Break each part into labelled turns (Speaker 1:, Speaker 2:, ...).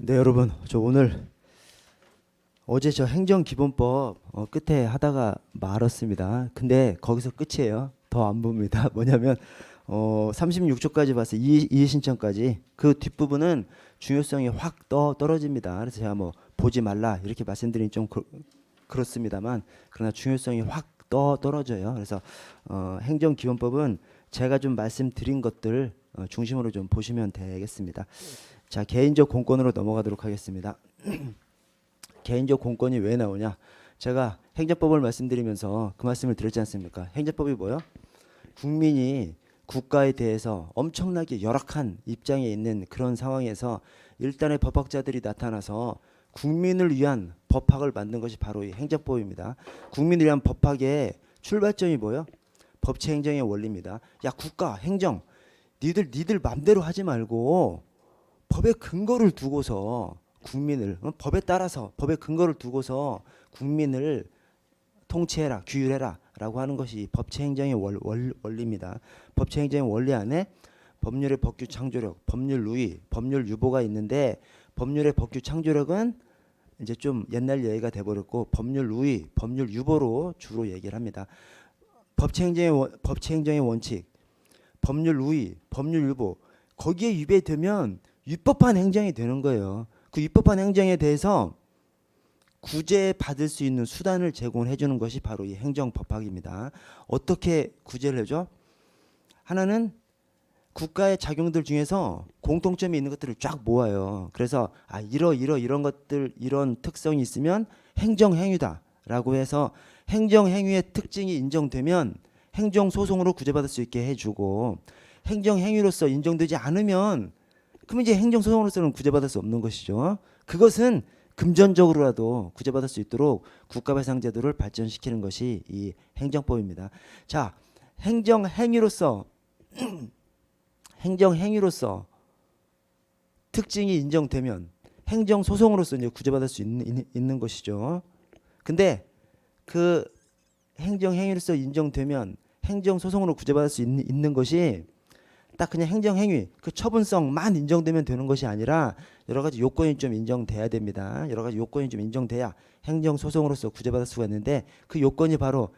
Speaker 1: 네, 여러분, 저 오늘 어제 저 행정기본법 끝에 하다가 말았습니다. 근데 거기서 끝이에요. 더 안 봅니다. 뭐냐면 36조까지 봤어요. 이의 신청까지. 그 뒷부분은 중요성이 확 떨어집니다. 그래서 제가 뭐 보지 말라 이렇게 말씀드리긴 좀 그렇습니다만, 그러나 중요성이 확 떨어져요. 그래서 행정기본법은 제가 좀 말씀드린 것들 중심으로 좀 보시면 되겠습니다. 자, 개인적 공권으로 넘어가도록 하겠습니다. 개인적 공권이 왜 나오냐? 제가 행정법을 말씀드리면서 그 말씀을 드렸지 않습니까? 행정법이 뭐요? 국민이 국가에 대해서 엄청나게 열악한 입장에 있는 그런 상황에서 일단의 법학자들이 나타나서 국민을 위한 법학을 만든 것이 바로 이 행정법입니다. 국민을 위한 법학의 출발점이 뭐요? 법치 행정의 원리입니다. 야, 국가 행정 니들 맘대로 하지 말고 법의 근거를 두고서 국민을 법에 따라서 법의 근거를 두고서 국민을 통치해라, 규율해라라고 하는 것이 법치행정의 원리입니다. 법치행정의 원리 안에 법률의 법규 창조력, 법률 누이, 법률 유보가 있는데, 법률의 법규 창조력은 이제 좀 옛날 얘기가 돼버렸고 법률 누이, 법률 유보로 주로 얘기를 합니다. 법치행정의 원칙, 법률 누이, 법률 유보, 거기에 위배되면 위법한 행정이 되는 거예요. 그 위법한 행정에 대해서 구제받을 수 있는 수단을 제공해 주는 것이 바로 이 행정법학입니다. 어떻게 구제를 해줘? 하나는 국가의 작용들 중에서 공통점이 있는 것들을 쫙 모아요. 그래서 이런 것들, 이런 특성이 있으면 행정행위다라고 해서 행정행위의 특징이 인정되면 행정소송으로 구제받을 수 있게 해주고, 행정행위로서 인정되지 않으면 그럼 이제 행정소송으로서는 구제받을 수 없는 것이죠. 그것은 금전적으로라도 구제받을 수 있도록 국가배상제도를 발전시키는 것이 이 행정법입니다. 자, 행정행위로서 행정행위로서 특징이 인정되면 행정소송으로서 이제 구제받을 수 있는 것이죠. 근데 그 행정행위로서 인정되면 행정소송으로 구제받을 수 있는 것이 딱 그냥 행정행위, 그 처분성만 인정되면 되는 것이 아니라 여러 가지 요건이 좀 인정돼야 됩니다. 여러 가지 요건이 좀 인정돼야 행정소송으로서 구제받을 수가 있는데, 그 요건이 바로,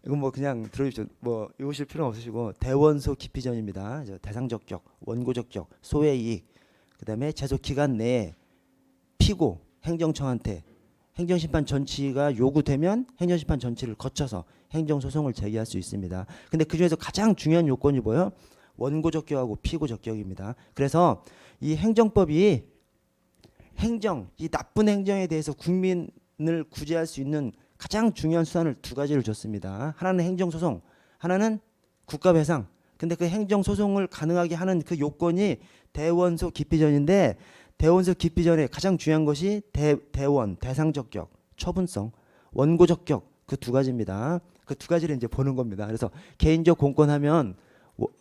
Speaker 1: 이건 뭐 그냥 들어주십시오. 뭐 외우실 필요는 없으시고, 대원소 기피전입니다. 대상적격, 원고적격, 소외이익, 그 다음에 제소기간 내에 피고 행정청한테 행정심판 전치가 요구되면 행정심판 전치를 거쳐서 행정소송을 제기할 수 있습니다. 근데 그 중에서 가장 중요한 요건이 뭐예요? 원고적격하고 피고적격입니다. 그래서 이 행정법이 이 나쁜 행정에 대해서 국민을 구제할 수 있는 가장 중요한 수단을 두 가지를 줬습니다. 하나는 행정소송, 하나는 국가배상. 근데 그 행정소송을 가능하게 하는 그 요건이 대원소 기피전인데, 대원소 기피전에 가장 중요한 것이 대원, 대상적격, 처분성, 원고적격, 그 두 가지입니다. 그 두 가지를 이제 보는 겁니다. 그래서 개인적 공권하면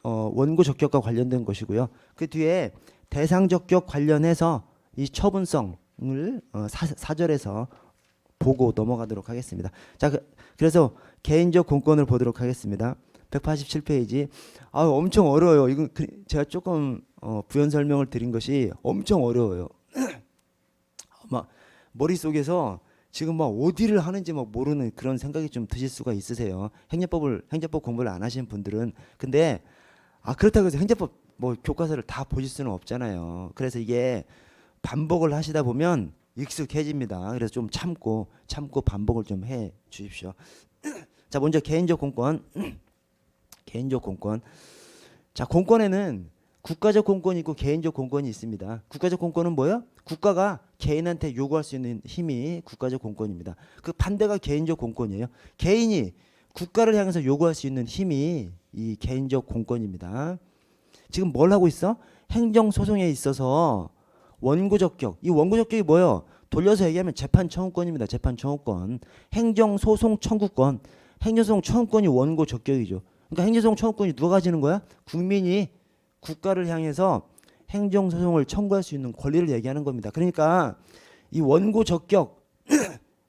Speaker 1: 원고 적격과 관련된 것이고요. 그 뒤에 대상 적격 관련해서 이 처분성을 사절에서 보고 넘어가도록 하겠습니다. 자, 그래서 개인적 공권을 보도록 하겠습니다. 187페이지. 엄청 어려워요. 이건 제가 조금 부연 설명을 드린 것이 엄청 어려워요. 막 머릿속에서 지금 막 어디를 하는지 막 모르는 그런 생각이 좀 드실 수가 있으세요. 행정법 공부를 안 하신 분들은. 근데 그렇다고 해서 행정법 뭐 교과서를 다 보실 수는 없잖아요. 그래서 이게 반복을 하시다 보면 익숙해집니다. 그래서 좀 참고 반복을 좀 해 주십시오. 자, 먼저 개인적 공권. 개인적 공권. 자, 공권에는 국가적 공권이 있고 개인적 공권이 있습니다. 국가적 공권은 뭐예요? 국가가 개인한테 요구할 수 있는 힘이 국가적 공권입니다. 그 반대가 개인적 공권이에요. 개인이 국가를 향해서 요구할 수 있는 힘이 이 개인적 공권입니다. 지금 뭘 하고 있어? 행정소송에 있어서 원고적격. 이 원고적격이 뭐예요? 돌려서 얘기하면 재판 청구권입니다. 재판 청구권. 행정소송 청구권. 행정소송 청구권이 원고적격이죠. 그러니까 행정소송 청구권이 누가 가지는 거야? 국민이 국가를 향해서 행정소송을 청구할 수 있는 권리를 얘기하는 겁니다. 그러니까 이 원고적격,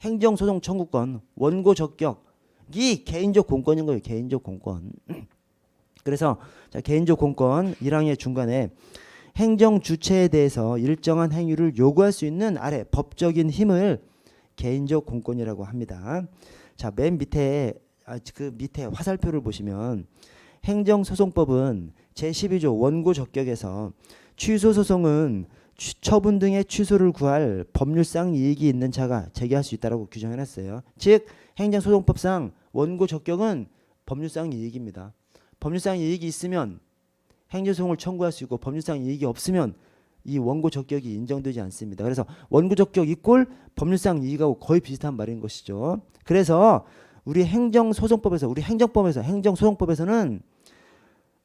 Speaker 1: 행정소송 청구권, 원고적격이 개인적 공권인 거예요. 개인적 공권. 그래서 자, 개인적 공권 1항의 중간에 행정 주체에 대해서 일정한 행위를 요구할 수 있는 아래 법적인 힘을 개인적 공권이라고 합니다. 자, 맨 밑에 그 밑에 화살표를 보시면 행정소송법은 제12조 원고 적격에서 취소 소송은 처분 등의 취소를 구할 법률상 이익이 있는 자가 제기할 수 있다라고 규정해 놨어요. 즉 행정소송법상 원고 적격은 법률상 이익입니다. 법률상 이익이 있으면 행정소송을 청구할 수 있고 법률상 이익이 없으면 이 원고 적격이 인정되지 않습니다. 그래서 원고 적격 이꼴 법률상 이익하고 거의 비슷한 말인 것이죠. 그래서 우리 행정소송법에서 우리 행정소송법에서는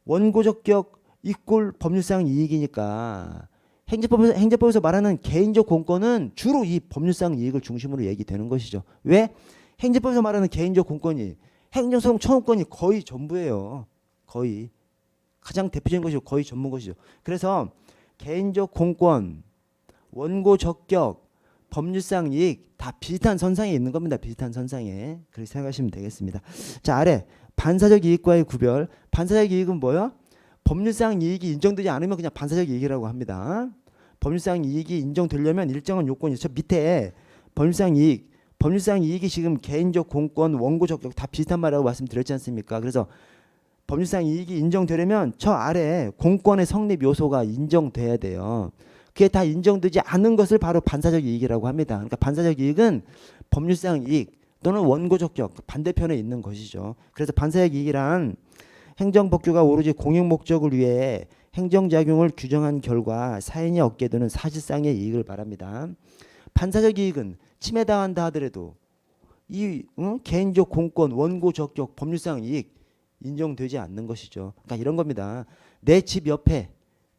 Speaker 1: 원고 적격 이꼴 법률상 이익이니까 행정법에서 말하는 개인적 공권은 주로 이 법률상 이익을 중심으로 얘기되는 것이죠. 왜? 행정법에서 말하는 개인적 공권이 행정소송 청구권이 거의 전부예요. 거의 가장 대표적인 것이고 거의 전문 것이죠. 그래서 개인적 공권, 원고 적격, 법률상 이익 다 비슷한 선상에 있는 겁니다. 비슷한 선상에. 그렇게 생각하시면 되겠습니다. 자, 아래 반사적 이익과의 구별. 반사적 이익은 뭐요? 법률상 이익이 인정되지 않으면 그냥 반사적 이익이라고 합니다. 법률상 이익이 인정되려면 일정한 요건이 저 밑에 법률상 이익이 지금 개인적 공권, 원고 적격 다 비슷한 말이라고 말씀드렸지 않습니까? 그래서 법률상 이익이 인정되려면 저 아래 공권의 성립 요소가 인정돼야 돼요. 그게 다 인정되지 않은 것을 바로 반사적 이익이라고 합니다. 그러니까 반사적 이익은 법률상 이익 또는 원고 적격 반대편에 있는 것이죠. 그래서 반사적 이익이란 행정법규가 오로지 공익 목적을 위해 행정작용을 규정한 결과 사인이 얻게 되는 사실상의 이익을 말합니다. 반사적 이익은 침해당한다 하더라도 이 개인적 공권, 원고 적격, 법률상 이익 인정되지 않는 것이죠. 그러니까 이런 겁니다. 내 집 옆에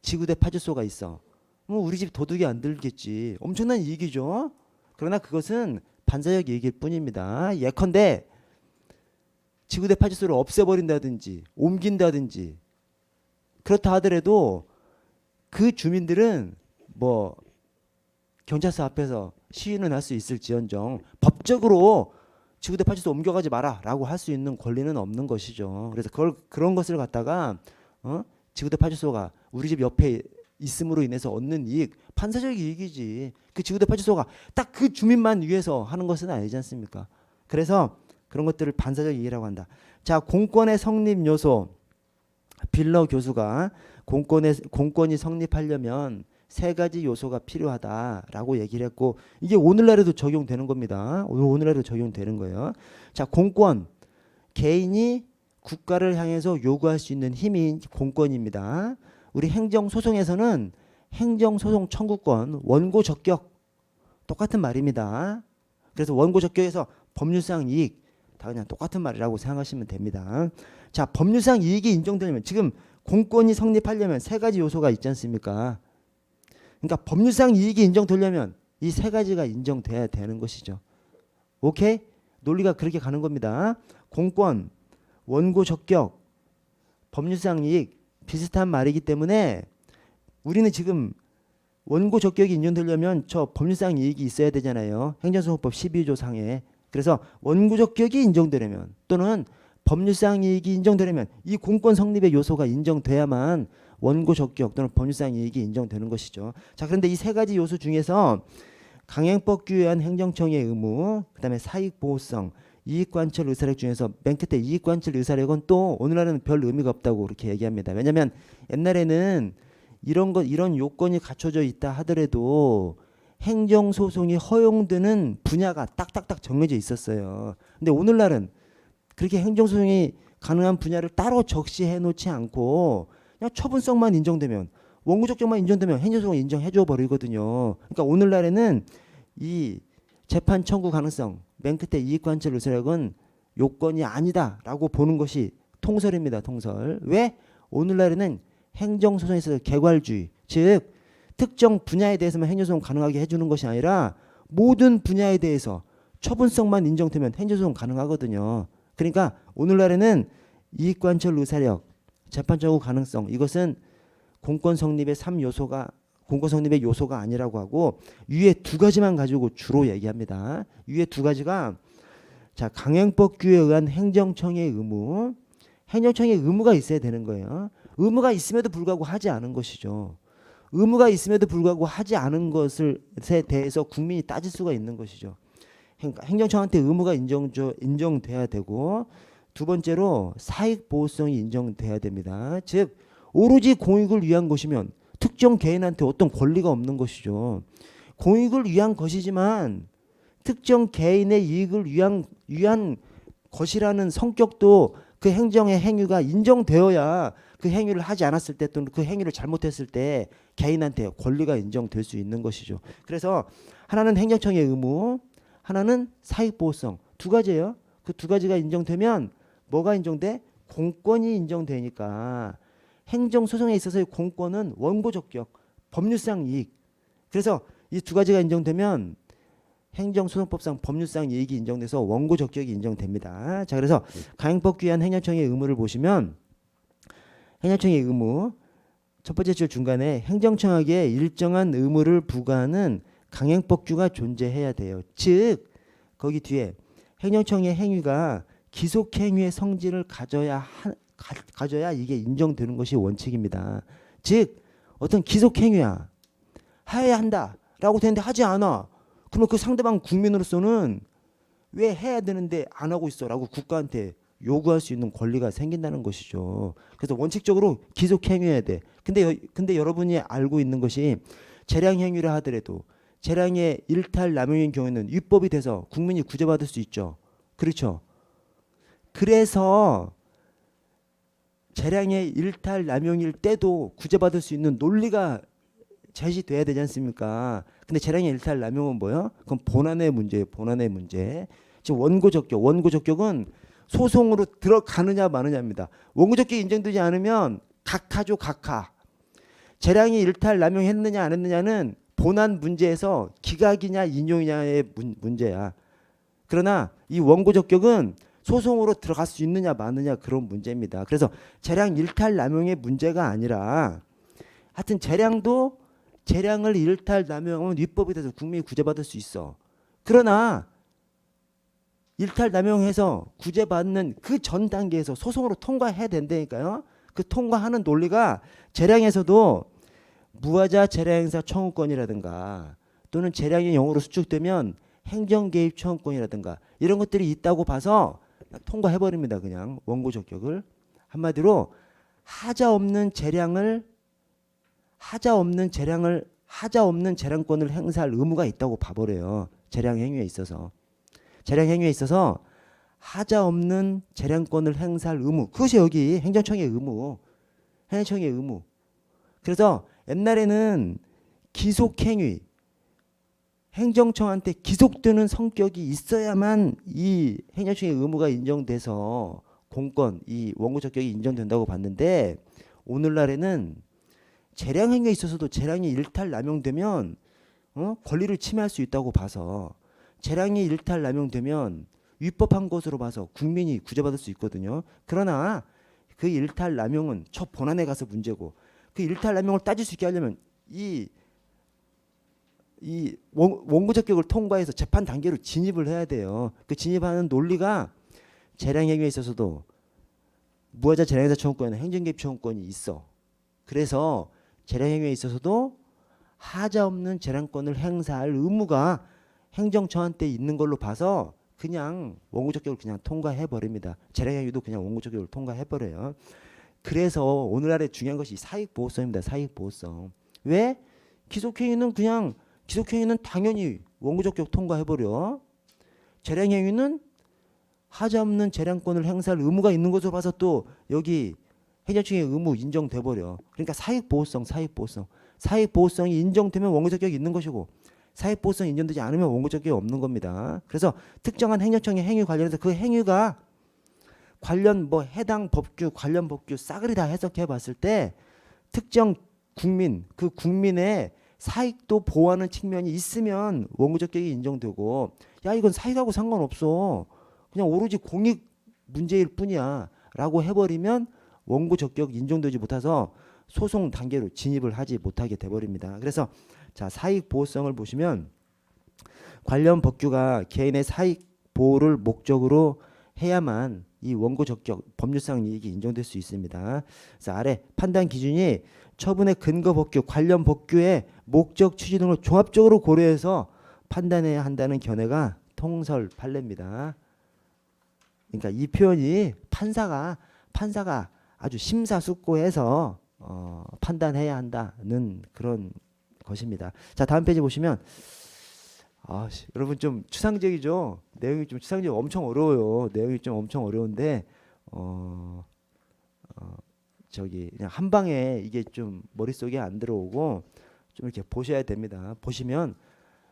Speaker 1: 지구대 파주소가 있어. 우리 집 도둑이 안 들겠지. 엄청난 이익이죠. 그러나 그것은 반사적 이익일 뿐입니다. 예컨대 지구대 파주소를 없애버린다든지 옮긴다든지 그렇다 하더라도 그 주민들은 뭐 경찰서 앞에서 시위는 할 수 있을지언정 법적으로 지구대 파주소 옮겨가지 마라 라고 할 수 있는 권리는 없는 것이죠. 그래서 그런 것을 갖다가 지구대 파주소가 우리 집 옆에 있음으로 인해서 얻는 이익, 반사적 이익이지. 그 지구대 파주소가 딱 그 주민만 위해서 하는 것은 아니지 않습니까? 그래서 그런 것들을 반사적 이익이라고 한다. 자, 공권의 성립 요소. 빌러 교수가 공권이 성립하려면 세 가지 요소가 필요하다라고 얘기를 했고 이게 오늘날에도 적용되는 겁니다. 오늘날에도 적용되는 거예요. 자, 공권. 개인이 국가를 향해서 요구할 수 있는 힘이 공권입니다. 우리 행정소송에서는 행정소송 청구권, 원고 적격 똑같은 말입니다. 그래서 원고 적격에서 법률상 이익 다 그냥 똑같은 말이라고 생각하시면 됩니다. 자, 법률상 이익이 인정되려면 지금 공권이 성립하려면 세 가지 요소가 있지 않습니까? 그러니까 법률상 이익이 인정되려면 이 세 가지가 인정돼야 되는 것이죠. 오케이? 논리가 그렇게 가는 겁니다. 공권, 원고 적격, 법률상 이익 비슷한 말이기 때문에 우리는 지금 원고 적격이 인정되려면 저 법률상 이익이 있어야 되잖아요. 행정소송법 12조 상에. 그래서 원고 적격이 인정되려면 또는 법률상 이익이 인정되려면 이 공권 성립의 요소가 인정돼야만 원고 적격 또는 법률상 이익이 인정되는 것이죠. 자, 그런데 이 세 가지 요소 중에서 강행법규에 의한 행정청의 의무, 그다음에 사익보호성, 이익관철 의사력 중에서 맨 끝에 이익관철 의사력은 또 오늘날은 별 의미가 없다고 그렇게 얘기합니다. 왜냐하면 옛날에는 이런 요건이 갖춰져 있다 하더라도 행정소송이 허용되는 분야가 딱딱딱 정해져 있었어요. 근데 오늘날은 그렇게 행정소송이 가능한 분야를 따로 적시해 놓지 않고 그냥 처분성만 인정되면 원고적격만 인정되면 행정소송 인정해 줘 버리거든요. 그러니까 오늘날에는 이 재판 청구 가능성 맨 끝에 이익관철 의사력은 요건이 아니다라고 보는 것이 통설입니다. 통설. 왜? 오늘날에는 행정소송에 있어서 개괄주의, 즉 특정 분야에 대해서만 행정소송 가능하게 해주는 것이 아니라 모든 분야에 대해서 처분성만 인정되면 행정소송 가능하거든요. 그러니까 오늘날에는 이익관철 의사력, 재판 청구 가능성 이것은 공권 성립의 3요소가 공권 성립의 요소가 아니라고 하고 위에 두 가지만 가지고 주로 얘기합니다. 위에 두 가지가 자, 강행법규에 의한 행정청의 의무, 행정청의 의무가 있어야 되는 거예요. 의무가 있음에도 불구하고 하지 않은 것이죠. 의무가 있음에도 불구하고 하지 않은 것에 대해서 국민이 따질 수가 있는 것이죠. 그러니까 행정청한테 의무가 인정돼야 되고, 두 번째로 사익보호성이 인정돼야 됩니다. 즉 오로지 공익을 위한 것이면 특정 개인한테 어떤 권리가 없는 것이죠. 공익을 위한 것이지만 특정 개인의 이익을 위한 것이라는 성격도 그 행정의 행위가 인정되어야 그 행위를 하지 않았을 때 또는 그 행위를 잘못했을 때 개인한테 권리가 인정될 수 있는 것이죠. 그래서 하나는 행정청의 의무, 하나는 사익보호성, 두 가지예요. 그 두 가지가 인정되면 뭐가 인정돼? 공권이 인정되니까 행정소송에 있어서의 공권은 원고적격, 법률상 이익. 그래서 이 두 가지가 인정되면 행정소송법상 법률상 이익이 인정돼서 원고적격이 인정됩니다. 자, 그래서 강행법 귀한 행정청의 의무를 보시면 행정청의 의무 첫 번째 줄 중간에 행정청에게 일정한 의무를 부과하는 강행법규가 존재해야 돼요. 즉 거기 뒤에 행정청의 행위가 기속행위의 성질을 가져야 이게 인정되는 것이 원칙입니다. 즉 어떤 기속행위야 해야 한다라고 되는데 하지 않아. 그러면 그 상대방 국민으로서는 왜 해야 되는데 안 하고 있어라고 국가한테 요구할 수 있는 권리가 생긴다는 것이죠. 그래서 원칙적으로 기속행위해야 돼. 근데 여러분이 알고 있는 것이 재량행위를 하더라도 재량의 일탈 남용인 경우에는 위법이 돼서 국민이 구제받을 수 있죠. 그렇죠. 그래서 재량의 일탈 남용일 때도 구제받을 수 있는 논리가 제시돼야 되지 않습니까? 근데 재량의 일탈 남용은 뭐예요? 그건 본안의 문제예요. 본안의 문제. 지금 원고적격은 소송으로 들어가느냐 마느냐입니다. 원고적격이 인정되지 않으면 각하죠, 각하. 재량이 일탈 남용했느냐 안 했느냐는 본안 문제에서 기각이냐 인용이냐의 문제야. 그러나 이 원고적격은 소송으로 들어갈 수 있느냐 마느냐 그런 문제입니다. 그래서 재량 일탈 남용의 문제가 아니라 하여튼 재량을 일탈 남용하면 위법이 돼서 국민이 구제받을 수 있어. 그러나 일탈 남용해서 구제받는 그 전 단계에서 소송으로 통과해야 된다니까요. 그 통과하는 논리가 재량에서도 무하자 재량행사 청구권이라든가 또는 재량이 영으로 수축되면 행정개입 청구권이라든가 이런 것들이 있다고 봐서 통과해버립니다. 그냥 원고적격을. 한마디로 하자 없는 재량권을 행사할 의무가 있다고 봐버려요. 재량행위에 있어서 하자 없는 재량권을 행사할 의무, 그것이 여기 행정청의 의무. 그래서 옛날에는 기속행위, 행정청한테 기속되는 성격이 있어야만 이 행정청의 의무가 인정돼서 공권, 이 원고적격이 인정된다고 봤는데 오늘날에는 재량행위에 있어서도 재량이 일탈 남용되면 권리를 침해할 수 있다고 봐서 재량이 일탈 남용되면 위법한 것으로 봐서 국민이 구제받을 수 있거든요. 그러나 그 일탈 남용은 첫 본안에 가서 문제고 그 일탈 남용을 따질 수 있게 하려면 이 원고적격을 통과해서 재판 단계로 진입을 해야 돼요. 그 진입하는 논리가 재량행위에 있어서도 무하자 재량행사 청구권에는 행정개입 청구권이 있어. 그래서 재량행위에 있어서도 하자 없는 재량권을 행사할 의무가 행정청한테 있는 걸로 봐서 그냥 원고적격을 그냥 통과해 버립니다. 재량행위도 그냥 원고적격을 통과해 버려요. 그래서 오늘날에 중요한 것이 사익보호성입니다. 사익보호성. 왜? 기속행위는 당연히 원고적격 통과해 버려. 재량행위는 하자 없는 재량권을 행사할 의무가 있는 것으로 봐서 또 여기 행정청의 의무 인정돼 버려. 그러니까 사익보호성이 인정되면 원고적격이 있는 것이고 사익보호성이 인정되지 않으면 원고적격이 없는 겁니다. 그래서 특정한 행정청의 행위 관련해서 그 행위가 관련 해당 법규, 관련 법규 싸그리 다 해석해 봤을 때 특정 국민, 그 국민의 사익도 보호하는 측면이 있으면 원고적격이 인정되고 야 이건 사익하고 상관없어. 그냥 오로지 공익 문제일 뿐이야 라고 해버리면 원고적격 인정되지 못해서 소송 단계로 진입을 하지 못하게 돼버립니다. 그래서 자 사익보호성을 보시면 관련 법규가 개인의 사익 보호를 목적으로 해야만 이 원고 적격 법률상 이익이 인정될 수 있습니다. 그래서 아래 판단 기준이 처분의 근거 법규, 관련 법규의 목적, 취지 등을 종합적으로 고려해서 판단해야 한다는 견해가 통설 판례입니다. 그러니까 이 표현이 판사가 아주 심사숙고해서 판단해야 한다는 그런 것입니다. 자, 다음 페이지 보시면 여러분 좀 추상적이죠? 내용이 좀 추상적, 엄청 어려워요. 내용이 좀 엄청 어려운데 저기 그냥 한 방에 이게 좀 머릿속에 안 들어오고 좀 이렇게 보셔야 됩니다. 보시면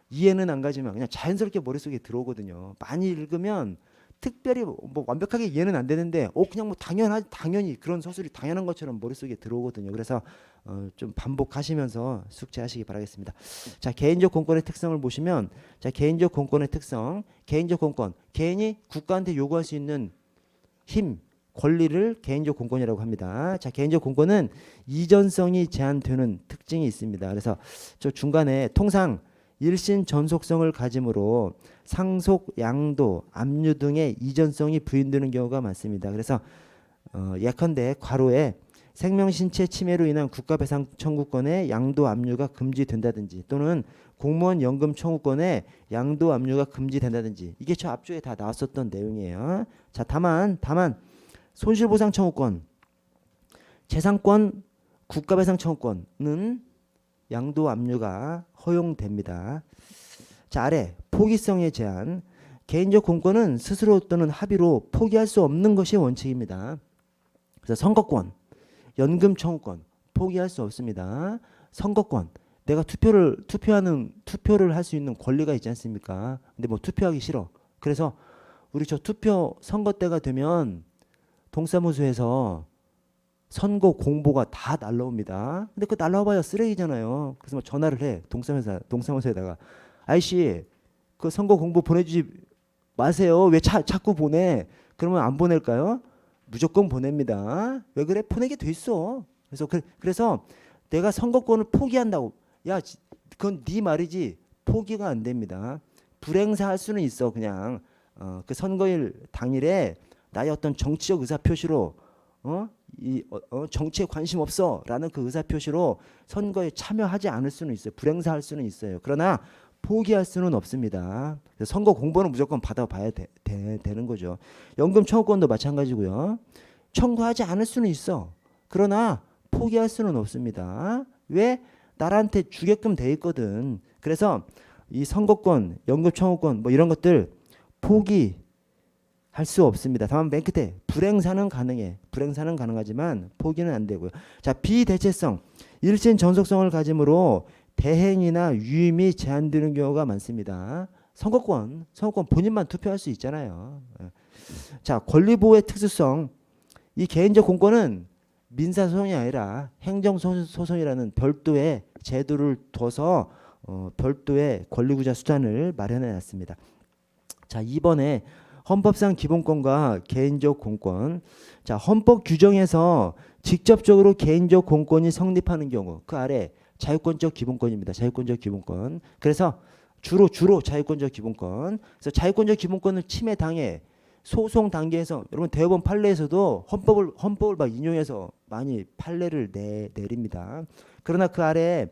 Speaker 1: 이해는 안 가지만 그냥 자연스럽게 머릿속에 들어오거든요. 많이 읽으면 특별히 뭐 완벽하게 이해는 안 되는데 그냥 뭐 당연히 그런 서술이 당연한 것처럼 머릿속에 들어오거든요. 그래서 좀 반복하시면서 숙지하시기 바라겠습니다. 자, 개인적 공권의 특성을 보시면, 자, 개인적 공권의 특성, 개인적 공권, 개인이 국가한테 요구할 수 있는 힘, 권리를 개인적 공권이라고 합니다. 자, 개인적 공권은 이전성이 제한되는 특징이 있습니다. 그래서 저 중간에 통상 일신 전속성을 가짐으로 상속, 양도, 압류 등의 이전성이 부인되는 경우가 많습니다. 그래서 예컨대 괄호에 생명신체 침해로 인한 국가배상 청구권의 양도 압류가 금지된다든지 또는 공무원 연금 청구권의 양도 압류가 금지된다든지 이게 저 앞쪽에 다 나왔었던 내용이에요. 자, 다만 손실보상 청구권, 재산권, 국가배상 청구권은 양도 압류가 허용됩니다. 자, 아래 포기성의 제한, 개인적 공권은 스스로 또는 합의로 포기할 수 없는 것이 원칙입니다. 그래서 선거권, 연금 청구권 포기할 수 없습니다. 선거권, 내가 투표를 할 수 있는 권리가 있지 않습니까? 근데 뭐 투표하기 싫어. 그래서 우리 저 투표 선거 때가 되면 동사무소에서 선거 공보가 다 날라옵니다. 근데 그 날라와봐야 쓰레기잖아요. 그래서 뭐 전화를 해. 동사무소에다가 아이씨 그 선거 공보 보내주지 마세요. 왜 자꾸 보내? 그러면 안 보낼까요? 무조건 보냅니다. 왜 그래? 보내게 돼 있어. 그래서 내가 선거권을 포기한다고. 야, 그건 네 말이지. 포기가 안 됩니다. 불행사할 수는 있어. 그냥 그 선거일 당일에 나의 어떤 정치적 의사 표시로 정치에 관심 없어라는 그 의사 표시로 선거에 참여하지 않을 수는 있어요. 불행사할 수는 있어요. 그러나 포기할 수는 없습니다. 선거 공보는 무조건 받아봐야 되는 거죠. 연금 청구권도 마찬가지고요. 청구하지 않을 수는 있어. 그러나 포기할 수는 없습니다. 왜? 나한테 주게끔 돼 있거든. 그래서 이 선거권, 연금 청구권 뭐 이런 것들 포기할 수 없습니다. 다만 맨 끝에 불행사는 가능해. 불행사는 가능하지만 포기는 안 되고요. 자, 비대체성, 일신 전속성을 가짐으로 대행이나 유임이 제한되는 경우가 많습니다. 선거권 본인만 투표할 수 있잖아요. 자, 권리보호의 특수성, 이 개인적 공권은 민사소송이 아니라 행정소송이라는 별도의 제도를 둬서 별도의 권리구자 수단을 마련해 놨습니다. 자, 이번에 헌법상 기본권과 개인적 공권. 자, 헌법 규정에서 직접적으로 개인적 공권이 성립하는 경우 그 아래 자유권적 기본권입니다. 자유권적 기본권. 그래서 주로 자유권적 기본권. 그래서 자유권적 기본권을 침해당해 소송 단계에서 여러분 대법원 판례에서도 헌법을 막 인용해서 많이 판례를 내립니다. 그러나 그 아래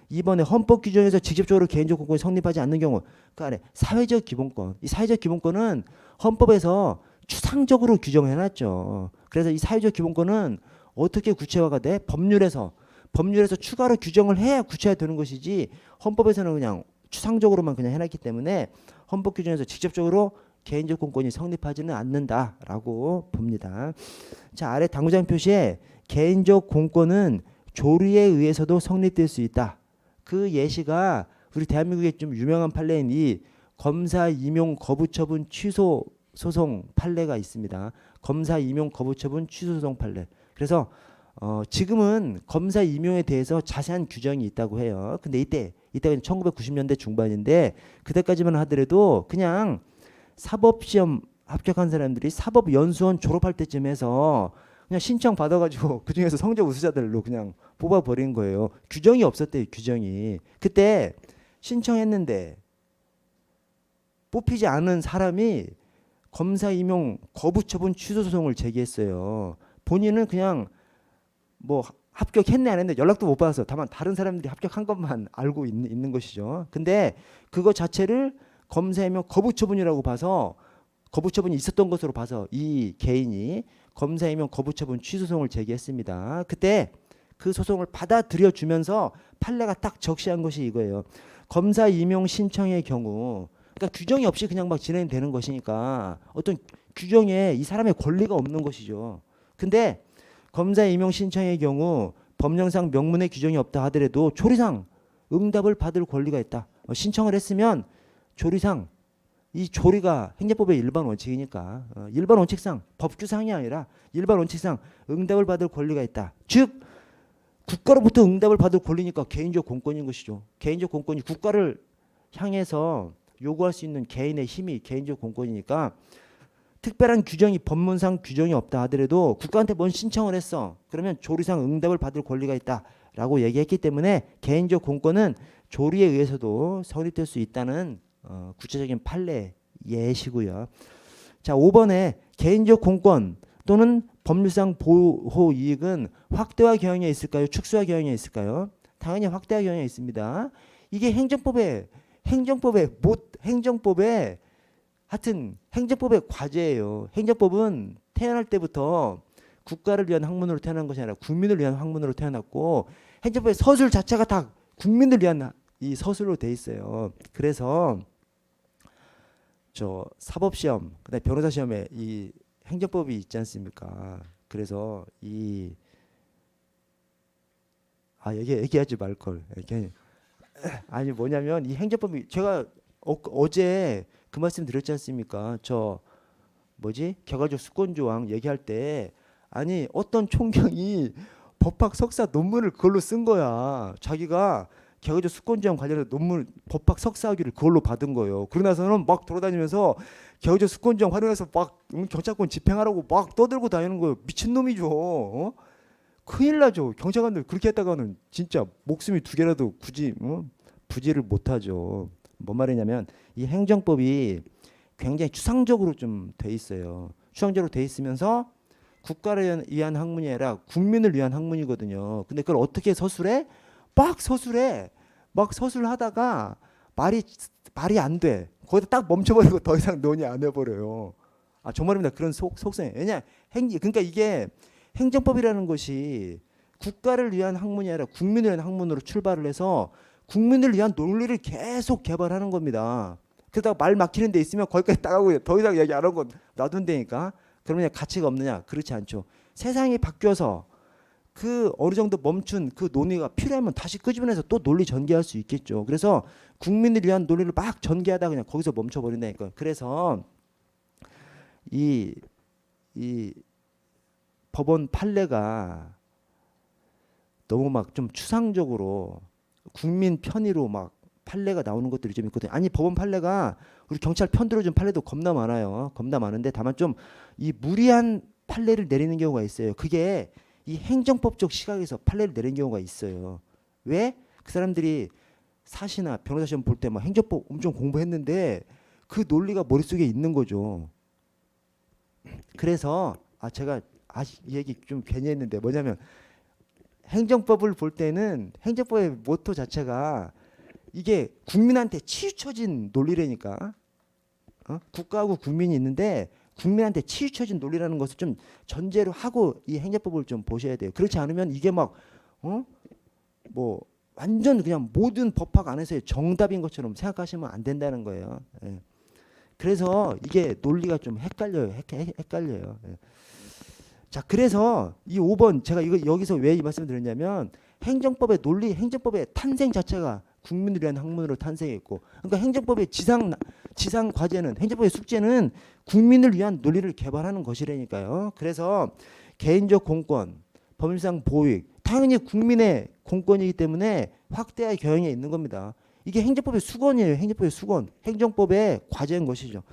Speaker 1: 이번에 헌법 규정에서 직접적으로 개인적 공권이 성립하지 않는 경우 그 아래 사회적 기본권. 이 사회적 기본권은 헌법에서 추상적으로 규정해놨죠. 그래서 이 사회적 기본권은 어떻게 구체화가 돼? 법률에서 추가로 규정을 해야 구체화되는 것이지 헌법에서는 그냥 추상적으로만 그냥 해놨기 때문에 헌법 규정에서 직접적으로 개인적 공권이 성립하지는 않는다라고 봅니다. 자, 아래 당구장 표시에 개인적 공권은 조리에 의해서도 성립될 수 있다. 그 예시가 우리 대한민국의 좀 유명한 판례인 이 검사 임용 거부 처분 취소 소송 판례가 있습니다. 검사 임용 거부 처분 취소 소송 판례. 그래서 지금은 검사 임용에 대해서 자세한 규정이 있다고 해요. 근데 이때가 1990년대 중반인데 그때까지만 하더라도 그냥 사법시험 합격한 사람들이 사법연수원 졸업할 때쯤 해서 그냥 신청 받아가지고 그중에서 성적 우수자들로 그냥 뽑아버린 거예요. 규정이 없었대요. 규정이. 그때 신청했는데 뽑히지 않은 사람이 검사 임용 거부 처분 취소 소송을 제기했어요. 본인은 그냥 뭐 합격했네 안 했네 연락도 못 받아서 다만 다른 사람들이 합격한 것만 알고 있는 것이죠. 근데 그거 자체를 검사 임용 거부 처분이라고 봐서 거부 처분이 있었던 것으로 봐서 이 개인이 검사 임용 거부 처분 취소 소송을 제기했습니다. 그때 그 소송을 받아들여 주면서 판례가 딱 적시한 것이 이거예요. 검사 임용 신청의 경우 그러니까 규정이 없이 그냥 막 진행되는 것이니까 어떤 규정에 이 사람의 권리가 없는 것이죠. 근데 검사 임용 신청의 경우 법령상 명문의 규정이 없다 하더라도 조리상 응답을 받을 권리가 있다. 신청을 했으면 조리상 이 조리가 행정법의 일반 원칙이니까 일반 원칙상 법규상이 아니라 일반 원칙상 응답을 받을 권리가 있다. 즉 국가로부터 응답을 받을 권리니까 개인적 공권인 것이죠. 개인적 공권이 국가를 향해서 요구할 수 있는 개인의 힘이 개인적 공권이니까 특별한 규정이 법문상 규정이 없다 하더라도 국가한테 뭔 신청을 했어. 그러면 조리상 응답을 받을 권리가 있다라고 얘기했기 때문에 개인적 공권은 조리에 의해서도 성립될 수 있다는 구체적인 판례 예시고요. 자, 5번에 개인적 공권 또는 법률상 보호 이익은 확대와 경향이 있을까요? 축소와 경향이 있을까요? 당연히 확대와 경향이 있습니다. 이게 행정법의 하여튼 행정법의 과제예요. 행정법은 태어날 때부터 국가를 위한 학문으로 태어난 것이 아니라 국민을 위한 학문으로 태어났고 행정법의 서술 자체가 다 국민을 위한 이 서술로 돼 있어요. 그래서 저 사법시험, 그다음에 변호사 시험에 이 행정법이 있지 않습니까? 그래서 얘기하지 말 걸. 아니 뭐냐면 이 행정법이 제가 어제 그 말씀 드렸지 않습니까? 저 결과적 수권조항 얘기할 때 아니 어떤 총경이 법학 석사 논문을 그걸로 쓴 거야. 자기가 결과적 수권조항 관련해서 논문 법학 석사학위를 그걸로 받은 거예요. 그러고 나서는 막 돌아다니면서 결과적 수권조항 활용해서 막 경찰권 집행하라고 막 떠들고 다니는 거예요. 미친놈이죠. 큰일 나죠. 경찰관들 그렇게 했다가는 진짜 목숨이 두 개라도 굳이 부지를 못하죠. 뭔 말이냐면 이 행정법이 굉장히 추상적으로 좀 돼 있어요. 추상적으로 돼 있으면서 국가를 위한 학문이 아니라 국민을 위한 학문이거든요. 근데 그걸 어떻게 서술해? 막 서술하다가 말이 안 돼. 거기다 딱 멈춰버리고 더 이상 논의 안 해버려요. 아 정말입니다. 그런 속성이. 그러니까 이게 행정법이라는 것이 국가를 위한 학문이 아니라 국민을 위한 학문으로 출발을 해서 국민을 위한 논리를 계속 개발하는 겁니다. 그러다가 말 막히는 데 있으면 거기까지 따가고 더 이상 얘기 안 하고 놔둔다니까. 그러면 가치가 없느냐? 그렇지 않죠. 세상이 바뀌어서 그 어느 정도 멈춘 그 논의가 필요하면 다시 끄집어내서 또 논리 전개할 수 있겠죠. 그래서 국민을 위한 논리를 막 전개하다 그냥 거기서 멈춰버린다니까. 그래서 이 법원 판례가 너무 막 좀 추상적으로 국민 편의로 막 판례가 나오는 것들이 좀 있거든요. 아니 법원 판례가 우리 경찰 편 들어준 판례도 겁나 많아요. 겁나 많은데 다만 좀 이 무리한 판례를 내리는 경우가 있어요. 그게 이 행정법적 시각에서 판례를 내리는 경우가 있어요. 왜? 그 사람들이 사시나 변호사 시험 볼 때 막 행정법 엄청 공부했는데 그 논리가 머릿속에 있는 거죠. 그래서 제가 이 얘기 좀 괜히 했는데 뭐냐면 행정법을 볼 때는 행정법의 모토 자체가 이게 국민한테 치우쳐진 논리라니까. 국가하고 국민이 있는데 국민한테 치우쳐진 논리라는 것을 좀 전제로 하고 이 행정법을 좀 보셔야 돼요. 그렇지 않으면 이게 막 뭐 완전 그냥 모든 법학 안에서의 정답인 것처럼 생각하시면 안 된다는 거예요. 예. 그래서 이게 논리가 좀 헷갈려요. 헷갈려요. 예. 자, 그래서 이 5번 제가 이거 여기서 왜 이 말씀을 드렸냐면 행정법의 논리, 행정법의 탄생 자체가 국민을 위한 학문으로 탄생했고, 그러니까 행정법의 지상 과제는 행정법의 숙제는 국민을 위한 논리를 개발하는 것이라니까요. 그래서 개인적 공권, 법률상 보호익, 당연히 국민의 공권이기 때문에 확대와 경향이 있는 겁니다. 이게 행정법의 수건이에요. 행정법의 수건, 행정법의 과제인 것이죠.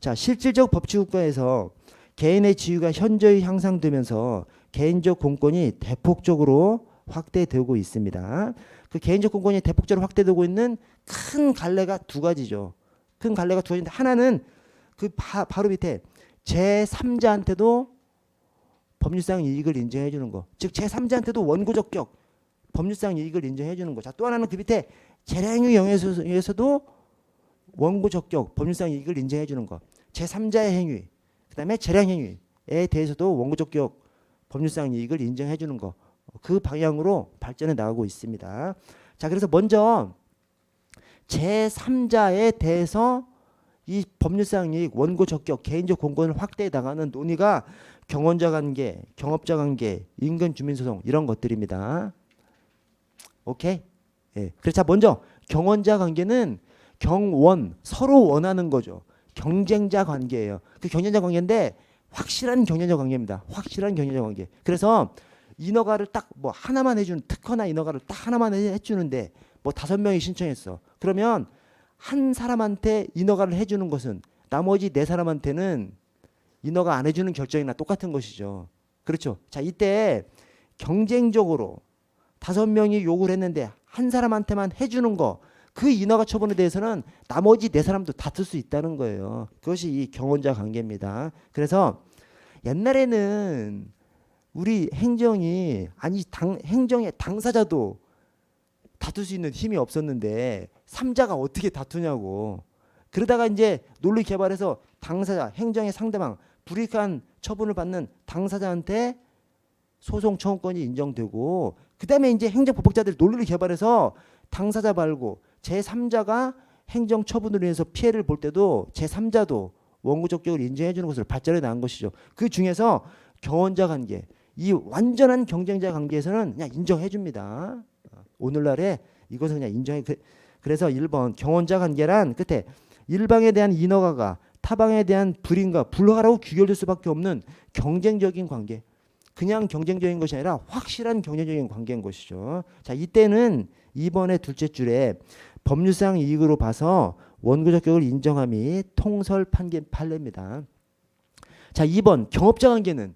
Speaker 1: 자, 실질적 법치국가에서 개인의 지위가 현저히 향상되면서 개인적 공권이 대폭적으로 확대되고 있습니다. 그 개인적 공권이 대폭적으로 확대되고 있는 큰 갈래가 두 가지죠. 큰 갈래가 두 가지인데 하나는 바로 밑에 제3자한테도 법률상 이익을 인정해 주는 거. 즉 제3자한테도 원고적 격 법률상 이익을 인정해 주는 거. 자, 또 하나는 그 밑에 재량의 영역에서도 원고적 격 법률상 이익을 인정해 주는 거. 제3자의 행위, 그다음에 재량 행위에 대해서도 원고적 격 법률상 이익을 인정해 주는 거. 그 방향으로 발전해 나가고 있습니다. 자, 그래서 먼저 제3자에 대해서 이 법률상 이익, 원고 적격, 개인적 공권을 확대해 나가는 논의가 경원자 관계, 경업자 관계, 인근 주민 소송 이런 것들입니다. 오케이? 예. 그래서 먼저 경원자 관계는 경원, 서로 원하는 거죠. 경쟁자 관계예요. 그 경쟁자 관계인데 확실한 경쟁자 관계입니다. 확실한 경쟁자 관계. 그래서 인허가를 딱 뭐 하나만 해주는, 특허나 인허가를 딱 하나만 해주는데 뭐 5명이 신청했어. 그러면 한 사람한테 인허가를 해주는 것은 나머지 4사람한테는 인허가 안 해주는 결정이나 똑같은 것이죠. 그렇죠. 자, 이때 경쟁적으로 5명이 요구를 했는데 한 사람한테만 해주는 거, 그 인허가 처분에 대해서는 나머지 4사람도 다툴 수 있다는 거예요. 그것이 이 경원자 관계입니다. 그래서 옛날에는 우리 행정이, 아니 행정의 당사자도 다툴 수 있는 힘이 없었는데 3자가 어떻게 다투냐고. 그러다가 이제 논리 개발해서 당사자, 행정의 상대방, 불이익한 처분을 받는 당사자한테 소송 청구권이 인정되고, 그 다음에 이제 행정법학자들이 논리를 개발해서 당사자 말고 제3자가 행정 처분으로 인해서 피해를 볼 때도 제3자도 원고적 격을 인정해 주는 것으로 발전해 나간 것이죠. 그 중에서 경원자 관계, 이 완전한 경쟁자 관계에서는 그냥 인정해 줍니다. 오늘날에 이것은 그냥 인정해. 그래서 1번 경원자 관계란 끝에 일방에 대한 인허가가 타방에 대한 불이익과 불허가라고 귀결될 수밖에 없는 경쟁적인 관계. 그냥 경쟁적인 것이 아니라 확실한 경쟁적인 관계인 것이죠. 자, 이때는 2번의 둘째 줄에 법률상 이익으로 봐서 원고적 격을 인정함이 통설 판례입니다. 자, 2번 경업자 관계는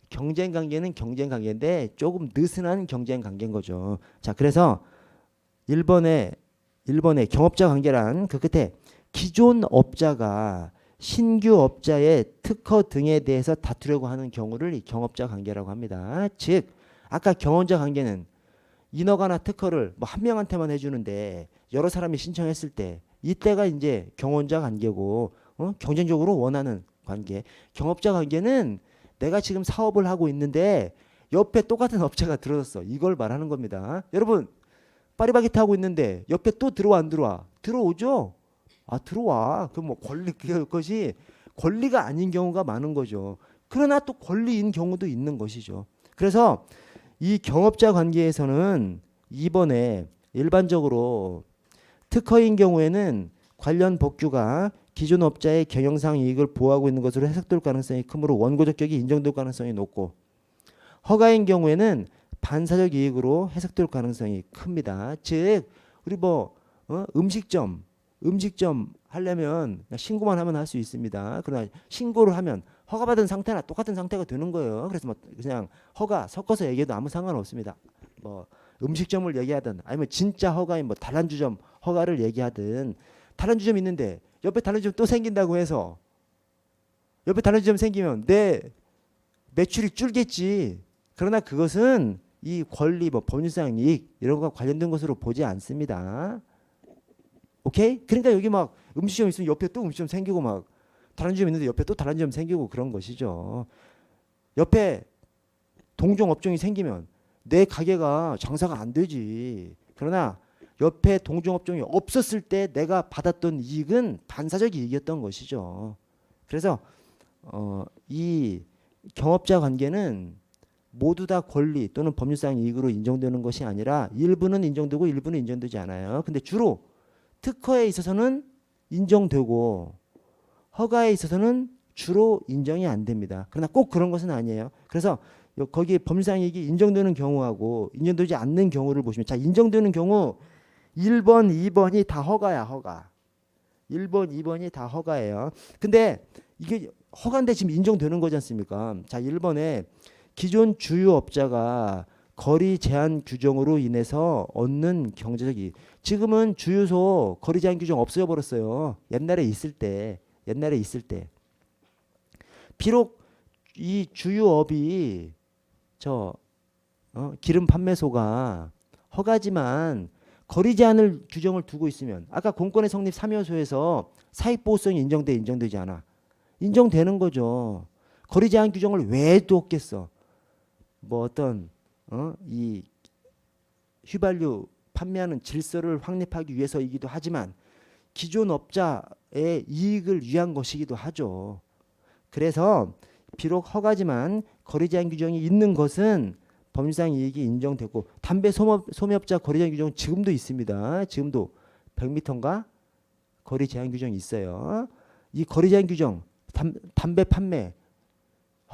Speaker 1: 경쟁 관계는 경쟁 관계인데 조금 느슨한 경쟁 관계인 거죠. 자, 그래서 1번의 경업자 관계란 그 끝에 기존 업자가 신규 업자의 특허 등에 대해서 다투려고 하는 경우를 경업자 관계라고 합니다. 즉 아까 경원자 관계는 인허가나 특허를 뭐 한 명한테만 해주는데 여러 사람이 신청했을 때 이때가 이제 경원자 관계고, 경쟁적으로 원하는 관계. 경업자 관계는 내가 지금 사업을 하고 있는데 옆에 똑같은 업체가 들어섰어. 이걸 말하는 겁니다. 여러분 파리바게트 하고 있는데 옆에 또 들어와 안 들어와? 들어오죠. 아, 들어와. 그럼 뭐 그것이 권리가 아닌 경우가 많은 거죠. 그러나 또 권리인 경우도 있는 것이죠. 그래서 이 경업자 관계에서는 이번에 일반적으로 특허인 경우에는 관련 법규가 기존 업자의 경영상 이익을 보호하고 있는 것으로 해석될 가능성이 크므로 원고적 격이 인정될 가능성이 높고, 허가인 경우에는 반사적 이익으로 해석될 가능성이 큽니다. 즉 우리 음식점 하려면 신고만 하면 할 수 있습니다. 그러나 신고를 하면 허가받은 상태나 똑같은 상태가 되는 거예요. 그래서 그냥 허가 섞어서 얘기해도 아무 상관없습니다. 음식점을 얘기하든 아니면 진짜 허가인 다란주점 허가를 얘기하든, 다란주점 있는데 옆에 다른주점 또 생긴다고 해서 옆에 다른주점 생기면 내 매출이 줄겠지. 그러나 그것은 이 권리, 법률상 이익 이런 것과 관련된 것으로 보지 않습니다. 오케이? 그러니까 여기 음식점 있으면 옆에 또 음식점 생기고 다른주점 있는데 옆에 또 다른주점 생기고 그런 것이죠. 옆에 동종 업종이 생기면 내 가게가 장사가 안 되지. 그러나 옆에 동종업종이 없었을 때 내가 받았던 이익은 반사적 이익이었던 것이죠. 그래서 이 경업자 관계는 모두 다 권리 또는 법률상 이익으로 인정되는 것이 아니라 일부는 인정되고 일부는 인정되지 않아요. 근데 주로 특허에 있어서는 인정되고 허가에 있어서는 주로 인정이 안 됩니다. 그러나 꼭 그런 것은 아니에요. 그래서 거기에 법률상 이익이 인정되는 경우하고 인정되지 않는 경우를 보시면, 자, 인정되는 경우 1번, 2번이 다 허가야, 허가. 1번, 2번이 다 허가예요. 근데 이게 허가인데 지금 인정되는 거지 않습니까? 자, 1번에 기존 주유업자가 거리 제한 규정으로 인해서 얻는 경제적 이익. 지금은 주유소 거리 제한 규정 없어져 버렸어요. 옛날에 있을 때 옛날에 있을 때. 비록 이 주유업이 기름 판매소가 허가지만 거리지 않을 규정을 두고 있으면 아까 공권의 성립 3요소에서 사익보호성이 인정되지 않아. 인정되는 거죠. 거리지 않은 규정을 왜 뒀겠어. 뭐 어떤 이 휘발유 판매하는 질서를 확립하기 위해서이기도 하지만 기존 업자의 이익을 위한 것이기도 하죠. 그래서 비록 허가지만 거리 제한 규정이 있는 것은 법률상 이익이 인정되고 담배 소매업자 거리 제한 규정은 지금도 있습니다. 지금도 100m인가 거리 제한 규정이 있어요. 이 거리 제한 규정 담배 판매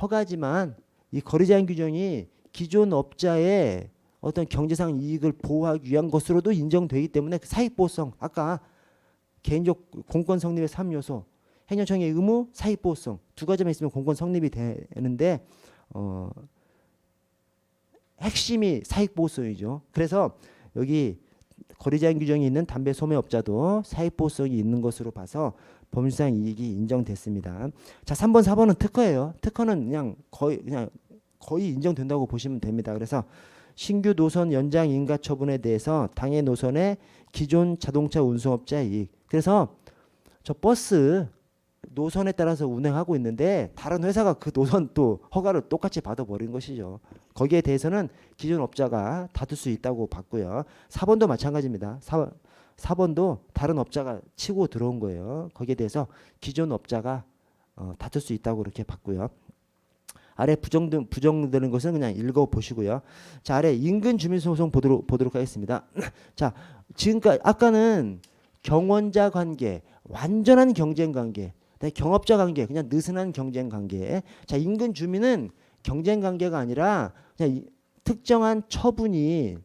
Speaker 1: 허가지만 이 거리 제한 규정이 기존 업자의 어떤 경제상 이익을 보호하기 위한 것으로도 인정되기 때문에 그 사익보호성 아까 개인적 공권 성립의 3요소 행정청의 의무 사익보호성 두 가지만 있으면 공권 성립이 되는데 핵심이 사익보호성이죠. 그래서 여기 거리 제한 규정이 있는 담배 소매업자도 사익보호성이 있는 것으로 봐서 법률상 이익이 인정됐습니다. 자, 3번, 4번은 특허예요. 특허는 그냥 거의 인정된다고 보시면 됩니다. 그래서 신규 노선 연장 인가 처분에 대해서 당해 노선의 기존 자동차 운송업자의 이익. 그래서 저 버스 노선에 따라서 운행하고 있는데 다른 회사가 그 노선 또 허가를 똑같이 받아버린 것이죠. 거기에 대해서는 기존 업자가 다툴 수 있다고 봤고요. 4번도 마찬가지입니다. 4번도 다른 업자가 치고 들어온 거예요. 거기에 대해서 기존 업자가 다툴 수 있다고 그렇게 봤고요. 아래 부정되는 것은 그냥 읽어보시고요. 자, 아래 인근 주민소송 보도록 하겠습니다. 자, 지금까지 아까는 경원자 관계, 완전한 경쟁 관계, 경업자 관계, 그냥 느슨한 경쟁 관계. 자, 인근 주민은 경쟁 관계가 아니라 그냥 특정한 처분이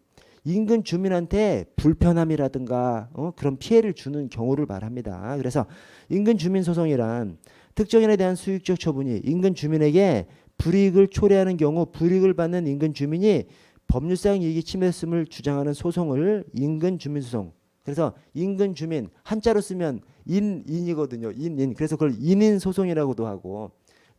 Speaker 1: 인근 주민한테 불편함이라든가 그런 피해를 주는 경우를 말합니다. 그래서 인근 주민 소송이란 특정인에 대한 수익적 처분이 인근 주민에게 불이익을 초래하는 경우 불이익을 받는 인근 주민이 법률상 이익이 침해했음을 주장하는 소송을 인근 주민 소송. 그래서 인근 주민 한자로 쓰면 인이거든요. 인. 그래서 그걸 인인 소송이라고도 하고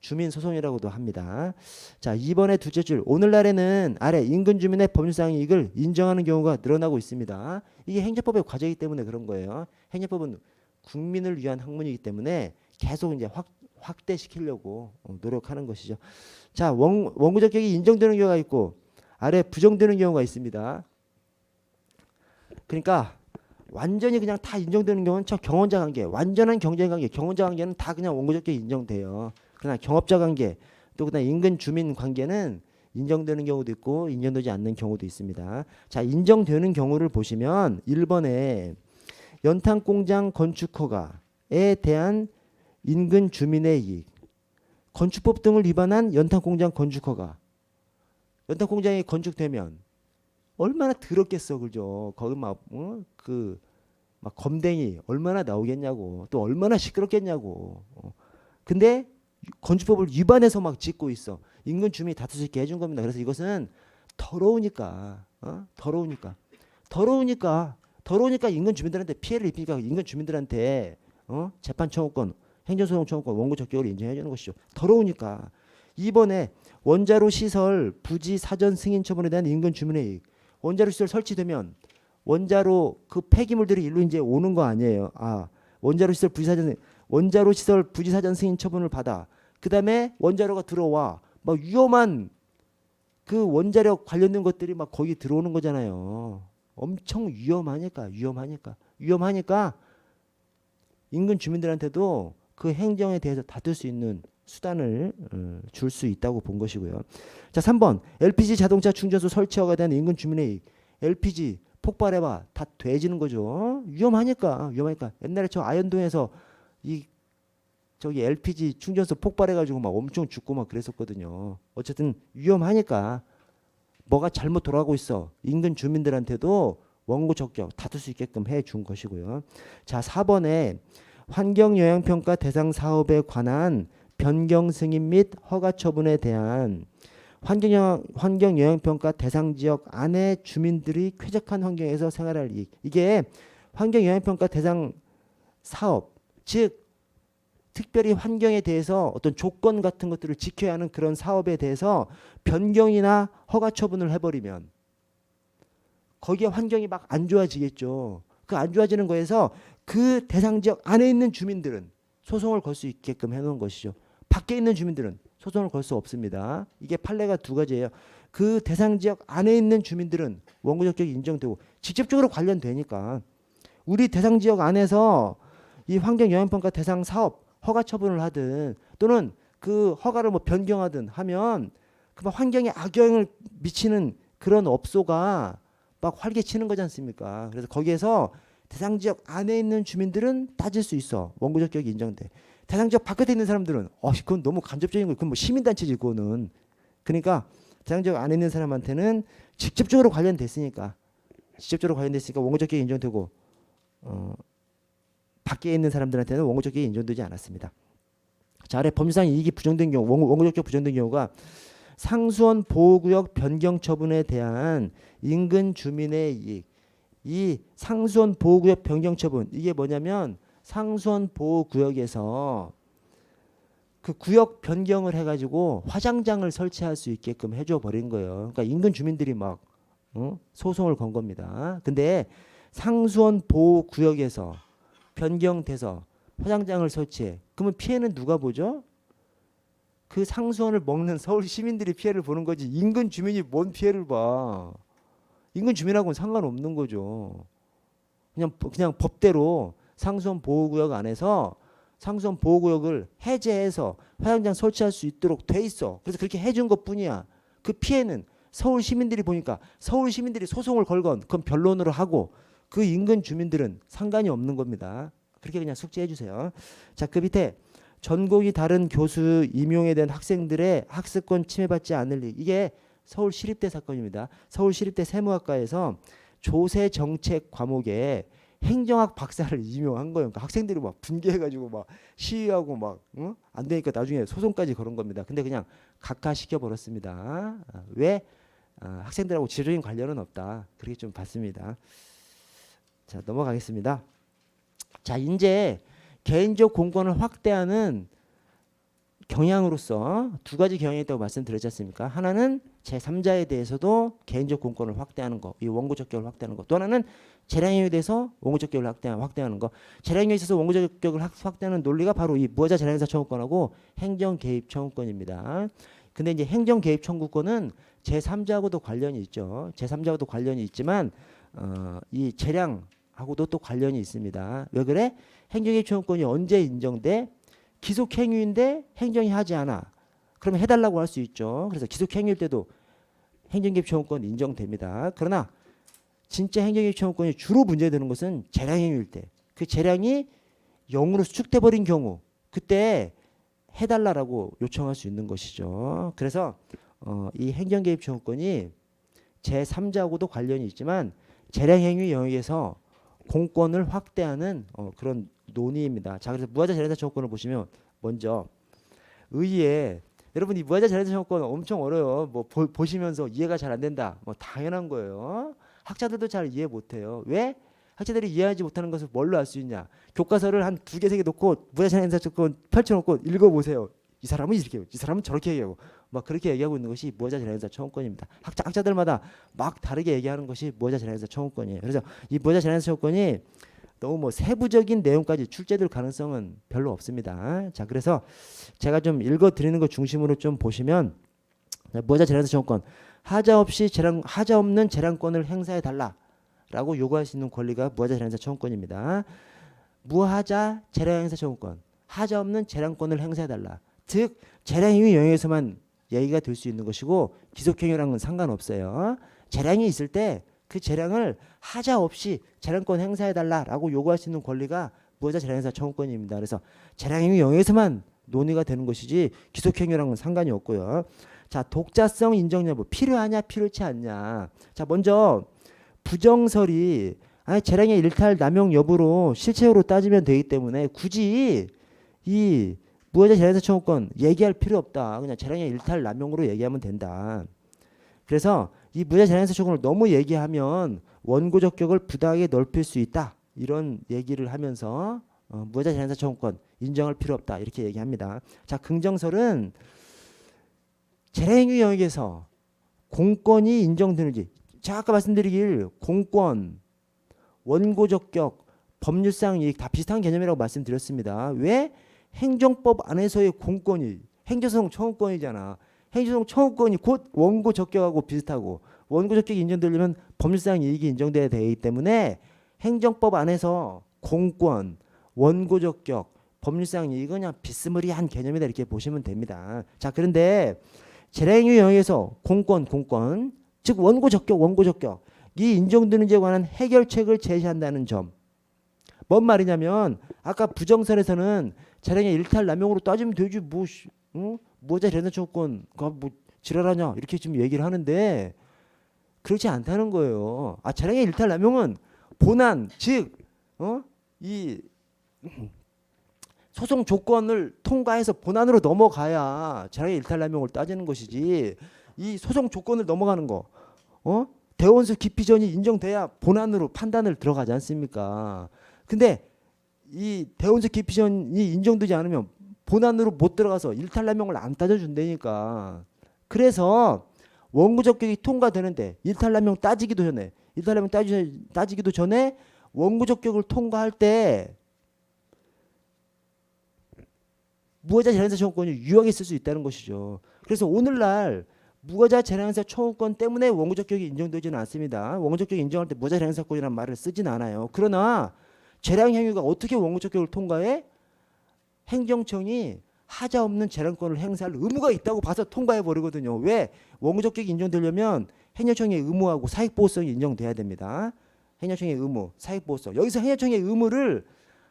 Speaker 1: 주민 소송이라고도 합니다. 자, 2번의 둘째 줄. 오늘날에는 아래 인근 주민의 법률상 이익을 인정하는 경우가 늘어나고 있습니다. 이게 행정법의 과제이기 때문에 그런 거예요. 행정법은 국민을 위한 학문이기 때문에 계속 이제 확대시키려고 노력하는 것이죠. 자, 원고 적격이 인정되는 경우가 있고 아래 부정되는 경우가 있습니다. 그러니까 완전히 그냥 다 인정되는 경우는 저 경원자 관계, 완전한 경쟁 관계, 경원자 관계는 다 그냥 원고 적격이 인정돼요. 그러나 경업자 관계, 또 그다음 인근 주민 관계는 인정되는 경우도 있고 인정되지 않는 경우도 있습니다. 자, 인정되는 경우를 보시면 1번에 연탄공장 건축 허가에 대한 인근 주민의 이익, 건축법 등을 위반한 연탄공장 건축 허가. 연탄공장이 건축되면 얼마나 더럽겠어, 그죠? 거기 막 검댕이 얼마나 나오겠냐고, 또 얼마나 시끄럽겠냐고. 근데 건축법을 위반해서 막 짓고 있어. 인근 주민이 다툴 수 있게 해준 겁니다. 그래서 이것은 더러우니까 인근 주민들한테 피해를 입히니까 인근 주민들한테 재판 청구권, 행정소송 청구권, 원고 적격을 인정해 주는 것이죠. 더러우니까. 2번에 원자로 시설 부지 사전 승인 처분에 대한 인근 주민의 이익. 원자로 시설 설치되면 원자로 그 폐기물들이 일로 이제 오는 거 아니에요. 원자로 시설 부지 사전 승인 처분을 받아. 그다음에 원자로가 들어와. 막 위험한 그 원자력 관련된 것들이 막 거기 들어오는 거잖아요. 엄청 위험하니까 인근 주민들한테도 그 행정에 대해서 다툴 수 있는 수단을 줄 수 있다고 본 것이고요. 자, 3번 LPG 자동차 충전소 설치 허가에 대한 인근 주민의 이익. LPG 폭발해봐 다 돼지는 거죠. 위험하니까. 옛날에 저 아현동에서 저기 LPG 충전소 폭발해가지고 막 엄청 죽고 막 그랬었거든요. 어쨌든 위험하니까 뭐가 잘못 돌아가고 있어. 인근 주민들한테도 원고 적격 다툴 수 있게끔 해준 것이고요. 자, 4번에 환경영향평가 대상 사업에 관한 변경 승인 및 허가 처분에 대한 환경영향평가 대상 지역 안의 주민들이 쾌적한 환경에서 생활할 이익. 이게 환경영향평가 대상 사업, 즉 특별히 환경에 대해서 어떤 조건 같은 것들을 지켜야 하는 그런 사업에 대해서 변경이나 허가 처분을 해버리면 거기에 환경이 막 안 좋아지겠죠. 그 안 좋아지는 거에서 그 대상 지역 안에 있는 주민들은 소송을 걸 수 있게끔 해놓은 것이죠. 밖에 있는 주민들은 소송을 걸 수 없습니다. 이게 판례가 두 가지예요. 그 대상 지역 안에 있는 주민들은 원고 적격이 인정되고 직접적으로 관련되니까 우리 대상 지역 안에서 이 환경영향평가 대상 사업 허가 처분을 하든 또는 그 허가를 뭐 변경하든 하면 그 환경에 악영향을 미치는 그런 업소가 막 활개치는 거지 않습니까? 그래서 거기에서 대상 지역 안에 있는 주민들은 따질 수 있어. 원고 적격이 인정돼. 대상 지역 바깥에 있는 사람들은 그건 너무 간접적인 거예요. 그건 뭐 시민단체지 그거는. 그러니까 대상 지역 안에 있는 사람한테는 직접적으로 관련됐으니까 원고 적격이 인정되고 밖에 있는 사람들한테는 원고 적격이 인정되지 않았습니다. 자, 아래 법률상 이익이 부정된 경우, 원고 적격 부정된 경우가 상수원 보호구역 변경 처분에 대한 인근 주민의 이익. 이 상수원 보호구역 변경 처분 이게 뭐냐면 상수원 보호구역에서 그 구역 변경을 해가지고 화장장을 설치할 수 있게끔 해줘 버린 거예요. 그러니까 인근 주민들이 막 소송을 건 겁니다. 근데 상수원 보호구역에서 변경돼서 화장장을 설치해. 그러면 피해는 누가 보죠? 그 상수원을 먹는 서울 시민들이 피해를 보는 거지. 인근 주민이 뭔 피해를 봐. 인근 주민하고는 상관없는 거죠. 그냥 법대로 상수원 보호구역 안에서 상수원 보호구역을 해제해서 화장장 설치할 수 있도록 돼 있어. 그래서 그렇게 해준 것뿐이야. 그 피해는 서울 시민들이 보니까 서울 시민들이 소송을 걸건 그건 변론으로 하고 그 인근 주민들은 상관이 없는 겁니다. 그렇게 그냥 숙지해 주세요. 자, 그 밑에 전공이 다른 교수 임용에 대한 학생들의 학습권 침해받지 않을 리 이게 서울시립대 사건입니다. 서울시립대 세무학과에서 조세정책 과목에 행정학 박사를 임용한 거예요. 그러니까 학생들이 막 분개해가지고 막 시위하고 막 안 되니까 나중에 소송까지 걸은 겁니다. 근데 그냥 각하시켜 버렸습니다. 왜? 학생들하고 지적인 관련은 없다. 그렇게 좀 봤습니다. 자, 넘어가겠습니다. 자, 이제 개인적 공권을 확대하는 경향으로서 두 가지 경향이 있다고 말씀드렸지 않습니까? 하나는 제3자에 대해서도 개인적 공권을 확대하는 거, 이 원고 적격을 확대하는 거. 또 하나는 재량행위에 대해서 원고 적격을 확대하는 거. 재량행위에 있어서 원고 적격을 확대하는 논리가 바로 이 무허자 재량행사 청구권하고 행정 개입 청구권입니다. 근데 이제 행정 개입 청구권은 제3자하고도 관련이 있죠. 제3자하고도 관련이 있지만 이 재량하고도 또 관련이 있습니다. 왜 그래? 행정 개입 청구권이 언제 인정돼? 기속 행위인데 행정이 하지 않아. 그러면 해달라고 할 수 있죠. 그래서 기속 행위일 때도 행정 개입 청구권 인정됩니다. 그러나 진짜 행정 개입 청구권이 주로 문제되는 것은 재량 행위일 때. 그 재량이 0으로 수축돼 버린 경우 그때 해달라고 요청할 수 있는 것이죠. 그래서 이 행정 개입 청구권이 제3자하고도 관련이 있지만 재량 행위 영역에서 공권을 확대하는 그런 논의입니다. 자, 그래서 무허자 재량행사 청구권을 보시면 먼저 의의에 여러분 이 무허자 재량행사 청구권 엄청 어려워요. 뭐 보시면서 이해가 잘 안 된다. 뭐 당연한 거예요. 학자들도 잘 이해 못해요. 왜? 학자들이 이해하지 못하는 것을 뭘로 알 수 있냐? 교과서를 한 두 개 세 개 놓고 무허자 재량행사 청구권 펼쳐놓고 읽어보세요. 이 사람은 이렇게, 이 사람은 저렇게 얘기하고 막 그렇게 얘기하고 있는 것이 무허자 재량행사 청구권입니다. 학자들마다 막 다르게 얘기하는 것이 무허자 재량행사 청구권이에요. 그래서 이 무허자 재량행사 청구권이 너무 뭐 세부적인 내용까지 출제될 가능성은 별로 없습니다. 자, 그래서 제가 좀 읽어드리는 것 중심으로 좀 보시면 무허자 재량행사 청구권 하자 없는 재량권을 행사해 달라라고 요구할 수 있는 권리가 무허자 재량행사 청구권입니다. 무하자 재량행사 청구권 하자 없는 재량권을 행사해 달라. 즉 재량행위 영역에서만 얘기가 될 수 있는 것이고 기속행위랑은 상관없어요. 재량이 있을 때 그 재량을 하자 없이 재량권 행사해달라라고 요구할 수 있는 권리가 무허자 재량행사 청구권입니다. 그래서 재량행위 영역에서만 논의가 되는 것이지 기속행위랑은 상관이 없고요. 자, 독자성 인정 여부 필요하냐 필요치 않냐. 자, 먼저 부정설이 재량의 일탈 남용 여부로 실체적으로 따지면 되기 때문에 굳이 이 무허자 재량행사 청구권 얘기할 필요 없다. 그냥 재량의 일탈 남용으로 얘기하면 된다. 그래서 이 무허자 재량행사 청구권을 너무 얘기하면 원고 적격을 부당하게 넓힐 수 있다. 이런 얘기를 하면서 무효자 재량사 청구권 인정할 필요 없다 이렇게 얘기합니다. 자, 긍정설은 재량행위 영역에서 공권이 인정되는지, 제가 아까 말씀드리길 공권, 원고적격, 법률상 이익 다 비슷한 개념이라고 말씀드렸습니다. 왜? 행정법 안에서의 공권이 행정소송 청구권이잖아. 행정소송 청구권이 곧 원고적격하고 비슷하고, 원고적격이 인정되려면 법률상 이익이 인정돼야 되기 때문에 행정법 안에서 공권, 원고적격, 법률상 이익은 그냥 비스무리한 개념이다 이렇게 보시면 됩니다. 자, 그런데 재량행위 영역에서 공권, 즉 원고적격 이 인정되는지에 관한 해결책을 제시한다는 점. 뭔 말이냐면 아까 부정선에서는 재량의 일탈남용으로 따지면 되지 무효자 재량사 청구권 뭐 지랄하냐 이렇게 지금 얘기를 하는데 그렇지 않다는 거예요. 재량의 일탈남용은 본안 즉 이 소송 조건을 통과해서 본안으로 넘어가야 재량의 일탈남용을 따지는 것이지, 이 소송 조건을 넘어가는 거 대원수 기피전이 인정돼야 본안으로 판단을 들어가지 않습니까? 근데 이 대원수 기피전이 인정되지 않으면 본안으로 못 들어가서 일탈남용을 안 따져준다니까. 그래서 원고적격이 통과되는데 일탈남용 따지기도 전에 원고적격을 통과할 때 무효자 재량사 청구권이 유효하게 쓸 수 있다는 것이죠. 그래서 오늘날 무효자 재량사 청구권 때문에 원고적격이 인정되지는 않습니다. 원고적격이 인정할 때 무효자 재량사권이라는 말을 쓰진 않아요. 그러나 재량행위가 어떻게 원고적격을 통과해? 행정청이 하자 없는 재량권을 행사할 의무가 있다고 봐서 통과해 버리거든요. 왜? 원고적격이 인정되려면 행정청의 의무하고 사익보호성이 인정돼야 됩니다. 행정청의 의무, 사익보호성. 여기서 행정청의 의무를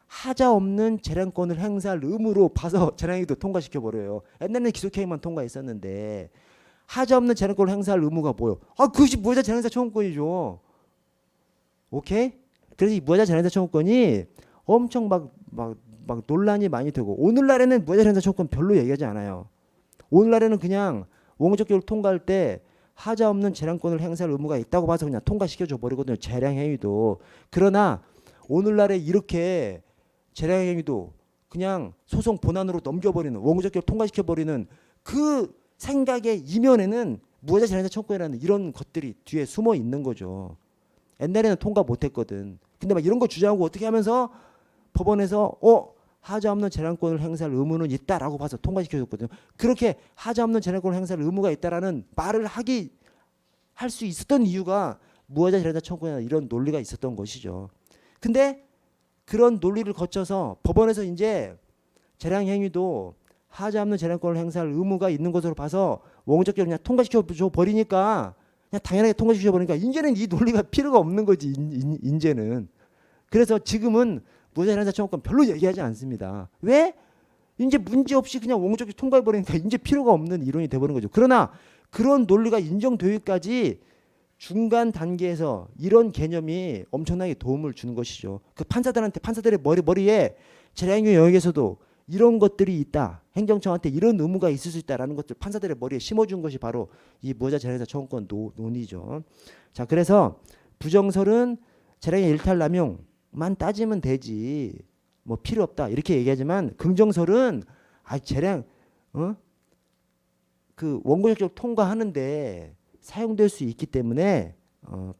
Speaker 1: 하자 없는 재량권을 행사할 의무로 봐서 재량행위도 통과시켜 버려요. 옛날에는 기속행위만 통과했었는데 하자 없는 재량권을 행사할 의무가 뭐예요? 그것이 무효자 재량사 청구권이죠. 오케이? 그래서 이 무효자 재량사 청구권이 엄청 막 논란이 많이 되고, 오늘날에는 무효자 재량사 청구권 별로 얘기하지 않아요. 오늘날에는 그냥 원고적격을 통과할 때 하자 없는 재량권을 행사할 의무가 있다고 봐서 그냥 통과시켜줘 버리거든요. 재량행위도. 그러나 오늘날에 이렇게 재량행위도 그냥 소송 본안으로 넘겨버리는, 원고적격을 통과시켜버리는 그 생각의 이면에는 무효자 재량사 청구권이라는 이런 것들이 뒤에 숨어 있는 거죠. 옛날에는 통과 못했거든. 근데 막 이런 거 주장하고 어떻게 하면서 법원에서 하자 없는 재량권을 행사할 의무는 있다라고 봐서 통과시켜줬거든요. 그렇게 하자 없는 재량권을 행사할 의무가 있다라는 말을 할 수 있었던 이유가 무효자 재량사 청구권이나 이런 논리가 있었던 것이죠. 근데 그런 논리를 거쳐서 법원에서 이제 재량행위도 하자 없는 재량권을 행사할 의무가 있는 것으로 봐서 원고적격을 그냥 통과시켜 버리니까, 그냥 당연하게 통과시켜 버리니까 이제는 이 논리가 필요가 없는 거지. 이제는. 그래서 지금은 무효자 재량사 청구권 별로 얘기하지 않습니다. 왜? 이제 문제 없이 그냥 원고적격 통과해 버리니까 이제 필요가 없는 이론이 돼 버린 거죠. 그러나 그런 논리가 인정되기까지 중간 단계에서 이런 개념이 엄청나게 도움을 주는 것이죠. 그 판사들의 머리에 재량행위 영역에서도 이런 것들이 있다. 행정청한테 이런 의무가 있을 수 있다라는 것들 판사들의 머리에 심어준 것이 바로 이 무효자 재량사 청구권 논의죠. 자, 그래서 부정설은 재량의 일탈남용만 따지면 되지 뭐 필요 없다 이렇게 얘기하지만, 긍정설은 재량 그 원고적격 통과하는데 사용될 수 있기 때문에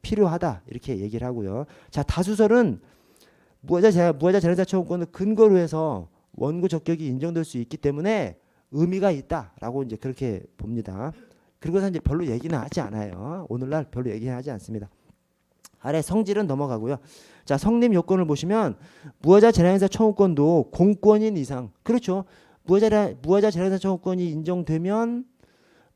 Speaker 1: 필요하다 이렇게 얘기를 하고요. 자, 다수설은 무효자 재량사 청구권을 근거로 해서 원고 적격이 인정될 수 있기 때문에 의미가 있다라고 이제 그렇게 봅니다. 그리고서 이제 별로 얘기는 하지 않아요. 오늘날 별로 얘기는 하지 않습니다. 아래 성질은 넘어가고요. 자, 성립 요건을 보시면 무효자 재량행사 청구권도 공권인 이상, 그렇죠. 무효자 재량행사 청구권이 인정되면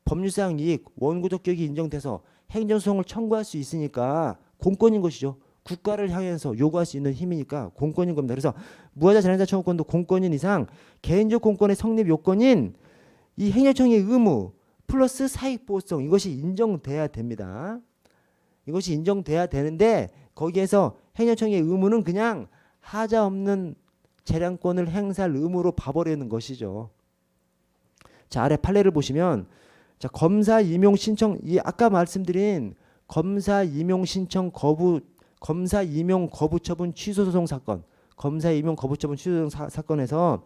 Speaker 1: 법률상 이익, 원고 적격이 인정돼서 행정소송을 청구할 수 있으니까 공권인 것이죠. 국가를 향해서 요구할 수 있는 힘이니까 공권인 겁니다. 그래서 무효자 재량행사 청구권도 공권인 이상 개인적 공권의 성립 요건인 이 행정청의 의무 플러스 사익보호성, 이것이 인정돼야 됩니다. 이것이 인정돼야 되는데 거기에서 행정청의 의무는 그냥 하자 없는 재량권을 행사할 의무로 봐버리는 것이죠. 자, 아래 판례를 보시면 자, 검사 임용 신청, 이 아까 말씀드린 검사 임용 신청 거부, 검사 임용 거부 처분 취소 소송 사건, 검사 임용 거부 처분 취소 사건에서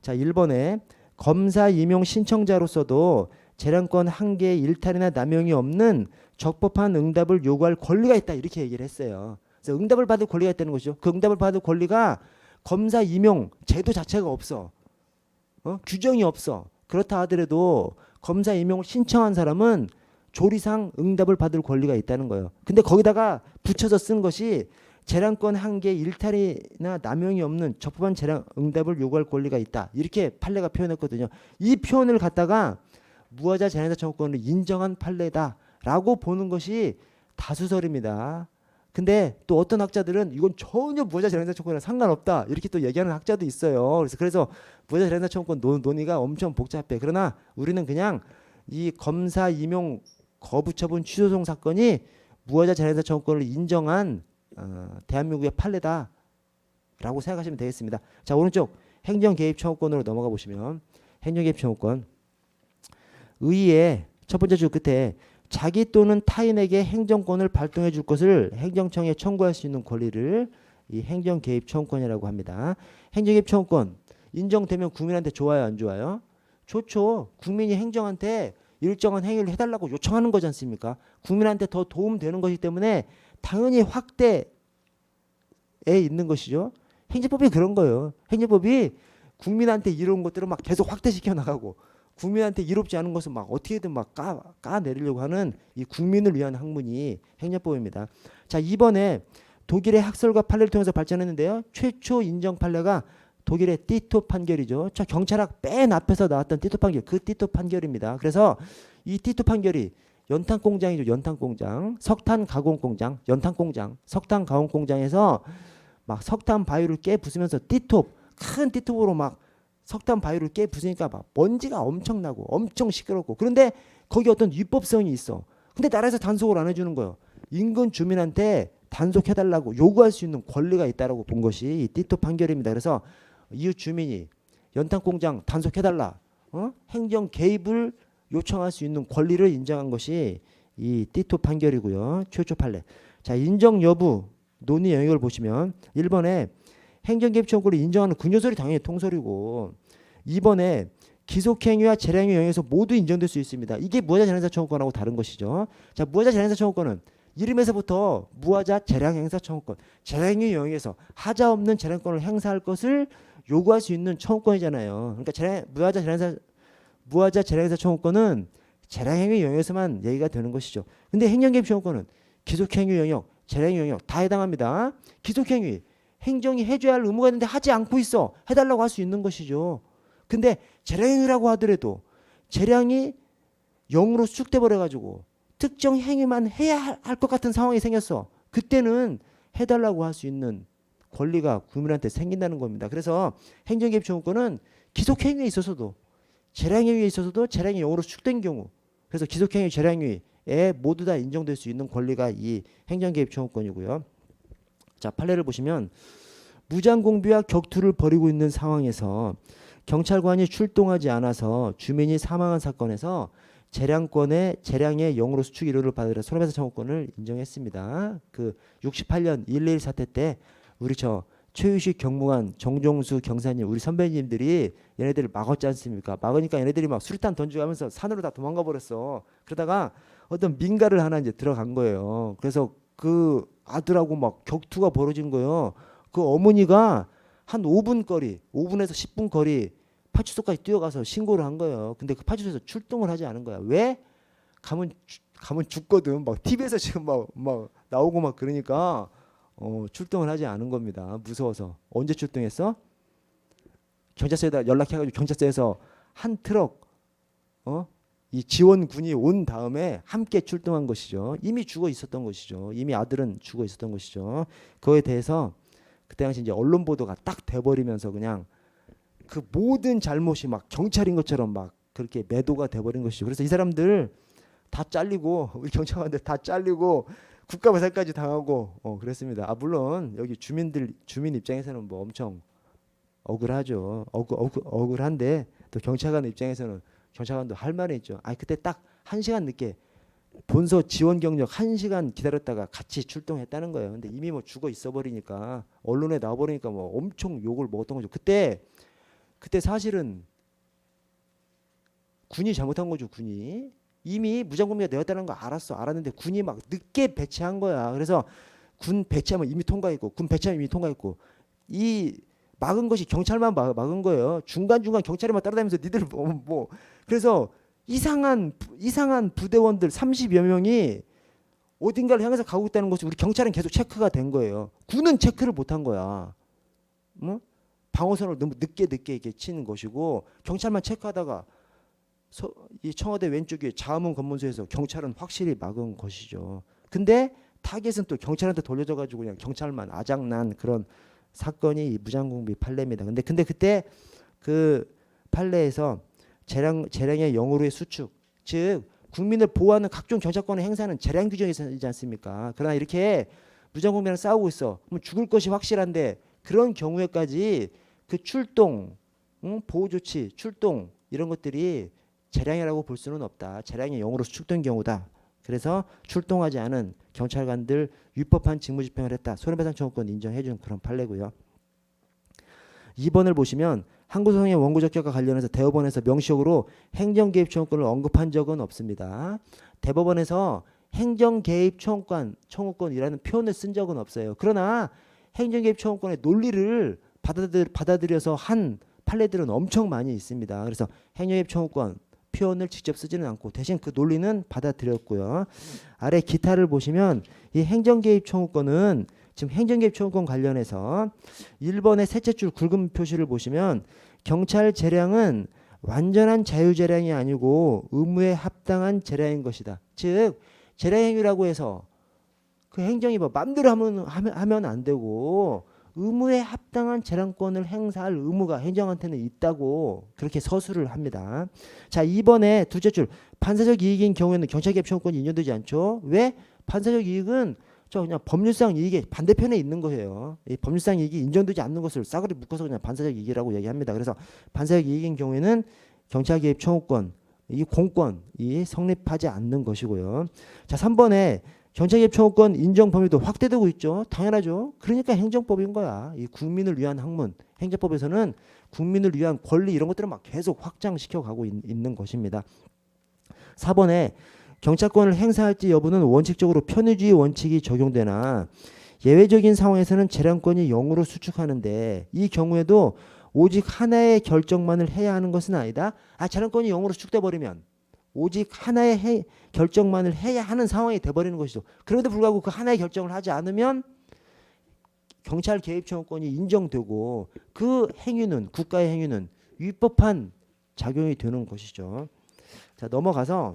Speaker 1: 자 1번에 검사 임용 신청자로서도 재량권 한계의 일탈이나 남용이 없는 적법한 응답을 요구할 권리가 있다 이렇게 얘기를 했어요. 그래서 응답을 받을 권리가 있다는 것이죠. 그 응답을 받을 권리가 검사 임용 제도 자체가 없어. 규정이 없어. 그렇다 하더라도 검사 임용을 신청한 사람은 조리상 응답을 받을 권리가 있다는 거예요. 근데 거기다가 붙여서 쓴 것이 재량권 한계 일탈이나 남용이 없는 적법한 재량 응답을 요구할 권리가 있다. 이렇게 판례가 표현했거든요. 이 표현을 갖다가 무허자 재량행사 청구권을 인정한 판례다라고 보는 것이 다수설입니다. 근데 또 어떤 학자들은 이건 전혀 무허자 재량행사 청구권이랑 상관없다 이렇게 또 얘기하는 학자도 있어요. 그래서 무허자 재량행사 청구권 논의가 엄청 복잡해. 그러나 우리는 그냥 이 검사 임용 거부 처분 취소송 사건이 무허자 재량행사 청구권을 인정한 대한민국의 판례다라고 생각하시면 되겠습니다. 자 오른쪽 행정개입 청구권으로 넘어가 보시면 행정개입 청구권 의의 첫 번째 줄 끝에 자기 또는 타인에게 행정권을 발동해 줄 것을 행정청에 청구할 수 있는 권리를 이 행정개입 청구권이라고 합니다. 행정개입 청구권 인정되면 국민한테 좋아요 안 좋아요? 좋죠. 국민이 행정한테 일정한 행위를 해달라고 요청하는 거지 않습니까? 국민한테 더 도움되는 것이기 때문에 당연히 확대에 있는 것이죠. 행정법이 그런 거예요. 행정법이 국민한테 이로운 것들을 막 계속 확대시켜 나가고 국민한테 이롭지 않은 것은 막 어떻게든 막 까내리려고 하는 이 국민을 위한 학문이 행정법입니다. 자, 이번에 독일의 학설과 판례를 통해서 발전했는데요. 최초 인정 판례가 독일의 띠토 판결이죠. 저 경찰학 맨 앞에서 나왔던 띠토 판결, 그 띠토 판결입니다. 그래서 이 띠토 판결이 연탄 공장이죠. 연탄 공장, 석탄 가공 공장, 연탄 공장, 석탄 가공 공장에서 막 석탄 바위를 깨 부수면서 띠톱, 큰 띠톱으로 막 석탄 바위를 깨 부수니까 막 먼지가 엄청나고 엄청 시끄럽고 그런데 거기 어떤 위법성이 있어. 근데 나라에서 단속을 안 해주는 거예요. 인근 주민한테 단속해달라고 요구할 수 있는 권리가 있다라고 본 것이 이 띠톱 판결입니다. 그래서 이웃 주민이 연탄 공장 단속해달라, 행정 개입을 요청할 수 있는 권리를 인정한 것이 이 띠톱 판결이고요. 최초 판례. 자, 인정 여부 논의 영역을 보시면 1번에 행정개입 청구를 인정하는 긍정설이 당연히 통설이고 2번에 기속행위와 재량행위 영역에서 모두 인정될 수 있습니다. 이게 무허자 재량행사 청구권하고 다른 것이죠. 자, 무허자 재량행사 청구권은 이름에서부터 무허자 재량행사 청구권, 재량행위 영역에서 하자 없는 재량권을 행사할 것을 요구할 수 있는 청구권이잖아요. 그러니까 무허자 재량행사 청구권은 재량행위 영역에서만 얘기가 되는 것이죠. 근데 행정개입 청구권은 기속행위 영역, 재량행위 영역 다 해당합니다. 기속행위 행정이 해줘야 할 의무가 있는데 하지 않고 있어. 해달라고 할 수 있는 것이죠. 근데 재량행위라고 하더라도 재량이 0으로 수축돼 버려가지고 특정 행위만 해야 할 것 같은 상황이 생겼어. 그때는 해달라고 할 수 있는 권리가 국민한테 생긴다는 겁니다. 그래서 행정개입 청구권은 기속행위에 있어서도 재량행위에 있어서도 재량이 0으로 수축된 경우 그래서 기속행위 재량행위에 모두 다 인정될 수 있는 권리가 이 행정개입 청구권이고요. 자, 판례를 보시면 무장공비와 격투를 벌이고 있는 상황에서 경찰관이 출동하지 않아서 주민이 사망한 사건에서 재량의 0으로 수축 이론을 받으려 손해배상 청구권을 인정했습니다. 그 68년 1.11 사태 때 우리 최유식 경무관, 정종수 경사님 우리 선배님들이 얘네들을 막았지 않습니까? 막으니까 얘네들이 막 수류탄 던지고 하면서 산으로 다 도망가 버렸어. 그러다가 어떤 민가를 하나 이제 들어간 거예요. 그래서 그 아들하고 막 격투가 벌어진 거예요. 그 어머니가 한 5분 거리, 5분에서 10분 거리 파출소까지 뛰어가서 신고를 한 거예요. 근데 그 파출소에서 출동을 하지 않은 거야. 왜? 가면 죽거든. 막 TV에서 지금 막 나오고 막 그러니까 출동을 하지 않은 겁니다. 무서워서. 언제 출동했어? 경찰서에다 연락해가지고 경찰서에서 한 트럭 이 지원군이 온 다음에 함께 출동한 것이죠. 이미 죽어 있었던 것이죠. 이미 아들은 죽어 있었던 것이죠. 그거에 대해서 그때 당시 이제 언론 보도가 딱 돼버리면서 그냥 그 모든 잘못이 막 경찰인 것처럼 막 그렇게 매도가 돼버린 것이죠. 그래서 이 사람들 다 잘리고 우리 경찰관들 다 잘리고 국가배상까지 당하고 그랬습니다. 물론 여기 주민 입장에서는 뭐 엄청 억울하죠. 억울한데 또 경찰관 입장에서는 경찰관도 할 말이 있죠. 그때 딱 1시간 늦게 본서 지원 경력 1시간 기다렸다가 같이 출동했다는 거예요. 근데 이미 뭐 죽어 있어 버리니까 언론에 나와 버리니까 뭐 엄청 욕을 먹었던 거죠. 그때 사실은 군이 잘못한 거죠. 군이 이미 무장공비가 되었다는 거 알았는데 군이 막 늦게 배치한 거야. 그래서 군 배치하면 이미 통과했고 군 배치하면 이미 통과했고 이 막은 것이 경찰만 막은 거예요. 중간중간 경찰이만 따라다니면서 니들 뭐 그래서 이상한 부대원들 30여 명이 어딘가를 향해서 가고 있다는 것이 우리 경찰은 계속 체크가 된 거예요. 군은 체크를 못한 거야. 방어선을 너무 늦게 이렇게 치는 것이고 경찰만 체크하다가 이 청와대 왼쪽에 자문 검문소에서 경찰은 확실히 막은 것이죠. 근데 타겟은 또 경찰한테 돌려져 가지고 그냥 경찰만 아작난 그런 사건이 이 무장공비 판례입니다. 근데 그때 그 판례에서 재량의 영으로의 수축, 즉 국민을 보호하는 각종 경찰권의 행사는 재량 규정이지 않습니까? 그러나 이렇게 무장공비랑 싸우고 있어. 그럼 죽을 것이 확실한데 그런 경우에까지 그 출동, 보호 조치, 출동 이런 것들이 재량이라고 볼 수는 없다. 재량의 영으로 수축된 경우다. 그래서 출동하지 않은 경찰관들 위법한 직무집행을 했다. 손해배상 청구권 인정해준 그런 판례고요. 2번을 보시면 항구소송의 원고적격과 관련해서 대법원에서 명시적으로 행정개입 청구권을 언급한 적은 없습니다. 대법원에서 행정개입 청구권이라는 표현을 쓴 적은 없어요. 그러나 행정개입 청구권의 논리를 받아들여서 한 판례들은 엄청 많이 있습니다. 그래서 행정개입 청구권 표현을 직접 쓰지는 않고 대신 그 논리는 받아들였고요. 아래 기타를 보시면 이 행정개입 청구권은 지금 행정개입 청구권 관련해서 1번의 셋째 줄 굵은 표시를 보시면 경찰 재량은 완전한 자유재량이 아니고 의무에 합당한 재량인 것이다. 즉 재량행위라고 해서 그 행정이 뭐 맘대로 하면 안 되고 의무에 합당한 재량권을 행사할 의무가 행정한테는 있다고 그렇게 서술을 합니다. 자, 2번에 둘째 줄 판사적 이익인 경우에는 경찰개입 청구권이 인정되지 않죠. 왜? 판사적 이익은 그냥 법률상 이익의 반대편에 있는 거예요. 이 법률상 이익이 인정되지 않는 것을 싸그리 묶어서 그냥 판사적 이익이라고 얘기합니다. 그래서 판사적 이익인 경우에는 경찰개입 청구권, 이 공권이 성립하지 않는 것이고요. 자, 3번에 경찰개입 청구권 인정 범위도 확대되고 있죠. 당연하죠. 그러니까 행정법인 거야. 이 국민을 위한 학문. 행정법에서는 국민을 위한 권리 이런 것들을 막 계속 확장시켜 가고 있는 것입니다. 4번에 경찰권을 행사할지 여부는 원칙적으로 편의주의 원칙이 적용되나 예외적인 상황에서는 재량권이 0으로 수축하는데 이 경우에도 오직 하나의 결정만을 해야 하는 것은 아니다. 재량권이 0으로 수축돼 버리면 오직 하나의 결정만을 해야 하는 상황이 돼버리는 것이죠. 그럼에도 불구하고 그 하나의 결정을 하지 않으면 경찰 개입 청구권이 인정되고 그 행위는 국가의 행위는 위법한 작용이 되는 것이죠. 자, 넘어가서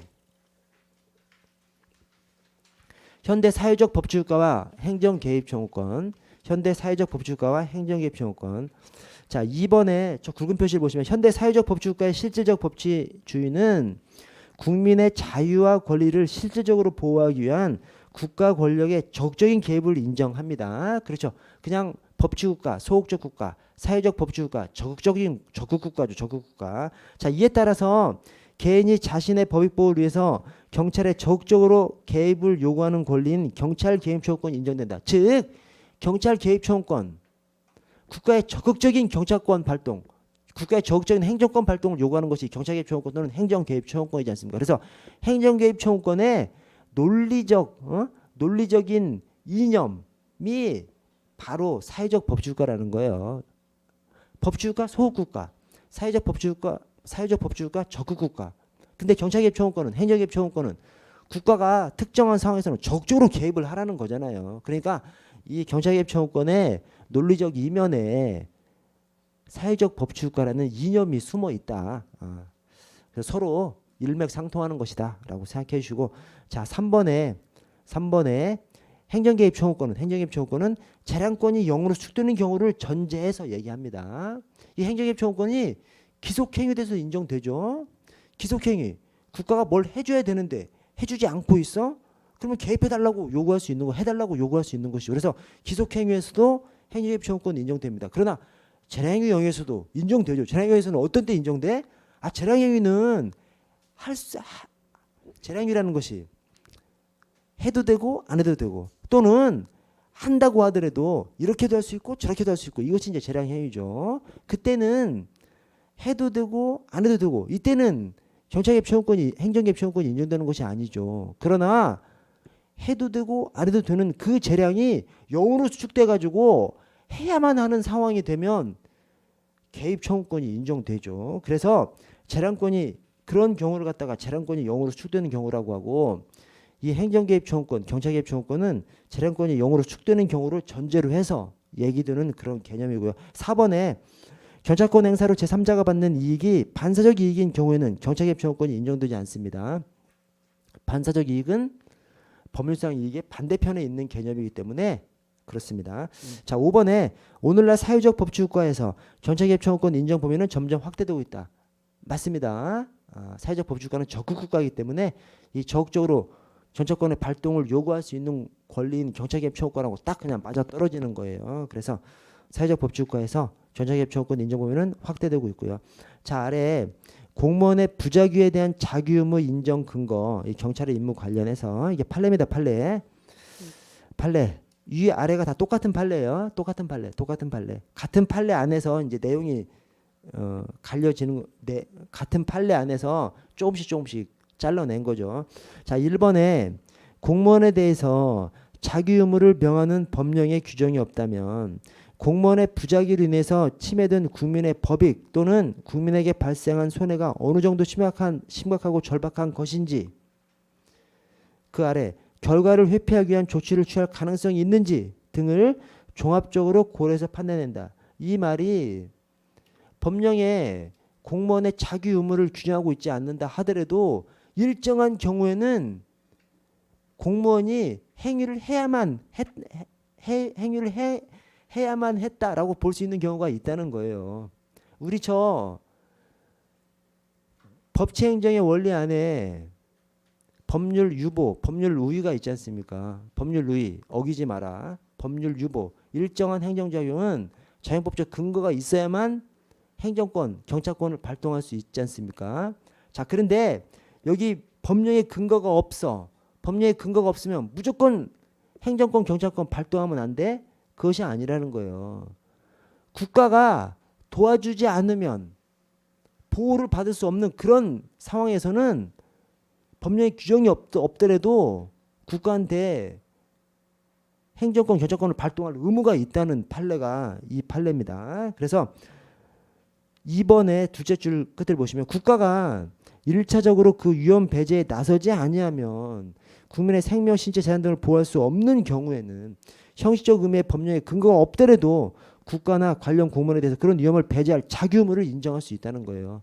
Speaker 1: 현대 사회적 법치국가와 행정 개입 청구권, 현대 사회적 법치국가와 행정 개입 청구권. 자, 2번에 저 굵은 표시를 보시면 현대 사회적 법치국가의 실질적 법치주의는 국민의 자유와 권리를 실질적으로 보호하기 위한 국가 권력의 적극적인 개입을 인정합니다. 그렇죠. 그냥 법치국가, 소극적 국가, 사회적 법치국가, 적극국가죠. 적극국가. 자, 이에 따라서 개인이 자신의 법익 보호를 위해서 경찰에 적극적으로 개입을 요구하는 권리인 경찰 개입 청구권이 인정된다. 즉 경찰 개입 청구권, 국가의 적극적인 경찰권 발동, 국가의 적극적인 행정권 발동을 요구하는 것이 경찰 개입 청구권 또는 행정 개입 청구권이지 않습니까? 그래서 행정 개입 청구권의 논리적인 이념이 바로 사회적 법치국가라는 거예요. 법치국가, 소극국가, 사회적 법치국가, 적극국가. 근데 경찰 개입 청구권은, 행정 개입 청구권은 국가가 특정한 상황에서는 적극적으로 개입을 하라는 거잖아요. 그러니까 이 경찰 개입 청구권의 논리적 이면에 사회적 법치국가라는 이념이 숨어 있다. 그래서 서로 일맥상통하는 것이다 라고 생각해 주시고, 자, 3번에 행정개입 청구권은 재량권이 0으로 축되는 경우를 전제해서 얘기합니다. 이 행정개입 청구권이 기속행위에 대해서 인정되죠. 기속행위, 국가가 뭘 해줘야 되는데 해주지 않고 있어? 그러면 개입해달라고 요구할 수 있는 거, 해달라고 요구할 수 있는 것이죠. 그래서 기속행위에서도 행정개입 청구권이 인정됩니다. 그러나 재량행위 영역에서도 인정되죠. 재량행위에서는 어떤 때 인정돼? 재량행위는 재량이라는 것이 해도 되고 안 해도 되고, 또는 한다고 하더라도 이렇게도 할 수 있고 저렇게도 할 수 있고, 이것이 이제 재량 행위죠. 그때는 해도 되고 안 해도 되고, 이때는 경찰개입 처분권이 행정개입 처분권이 인정되는 것이 아니죠. 그러나 해도 되고 안 해도 되는 그 재량이 영으로 수축돼 가지고 해야만 하는 상황이 되면 개입 처분권이 인정되죠. 그래서 재량권이, 그런 경우를 갖다가 재량권이 영으로 수축되는 경우라고 하고, 이 행정개입 처분권, 경찰개입 처분권은 재량권이 영으로 수축되는 경우를 전제로 해서 얘기되는 그런 개념이고요. 4번에 경찰권 행사로 제3자가 받는 이익이 반사적 이익인 경우에는 경찰개입 처분권이 인정되지 않습니다. 반사적 이익은 법률상 이익의 반대편에 있는 개념이기 때문에 그렇습니다. 자, 5번에 오늘날 사회적 법치국가에서 경찰개입 처분권 인정 범위는 점점 확대되고 있다. 맞습니다. 사회적 법치국가는 적극국가이기 때문에 이 적극적으로 경찰권의 발동을 요구할 수 있는 권리인 경찰개입 처분권하고 딱 그냥 맞아 떨어지는 거예요. 그래서 사회적 법치국가에서 경찰개입 처분권 인정 범위는 확대되고 있고요. 자, 아래 공무원의 부작위에 대한 자기 의무 인정 근거, 이 경찰의 임무 관련해서 이게 판례입니다. 판례. 위 아래가 다 똑같은 판례예요. 똑같은 판례. 같은 판례 안에서 이제 내용이 갈려지는, 같은 판례 안에서 조금씩 잘라낸 거죠. 자, 1번에 공무원에 대해서 자기 의무를 명하는 법령의 규정이 없다면 공무원의 부작위로 인해서 침해된 국민의 법익 또는 국민에게 발생한 손해가 어느 정도 심각하고 절박한 것인지, 그 아래 결과를 회피하기 위한 조치를 취할 가능성이 있는지 등을 종합적으로 고려해서 판단한다. 이 말이 법령에 공무원의 자기 의무를 규정하고 있지 않는다 하더라도 일정한 경우에는 공무원이 행위를 해야만 했다라고 볼 수 있는 경우가 있다는 거예요. 우리 저 법치행정의 원리 안에 법률 유보, 법률 우위가 있지 않습니까? 법률 우위, 어기지 마라. 법률 유보, 일정한 행정작용은 자연법적 근거가 있어야만 행정권, 경찰권을 발동할 수 있지 않습니까? 자, 그런데 여기 법령의 근거가 없어. 법령의 근거가 없으면 무조건 행정권, 경찰권 발동하면 안 돼? 그것이 아니라는 거예요. 국가가 도와주지 않으면 보호를 받을 수 없는 그런 상황에서는 법령의 규정이 없더라도 국가한테 행정권, 경찰권을 발동할 의무가 있다는 판례가 이 판례입니다. 그래서 2번의 둘째 줄 끝을 보시면 국가가 1차적으로 그 위험 배제에 나서지 아니하면 국민의 생명, 신체, 재산 등을 보호할 수 없는 경우에는 형식적 의미의 법령의 근거가 없더라도 국가나 관련 공무원에 대해서 그런 위험을 배제할 자기 의무를 인정할 수 있다는 거예요.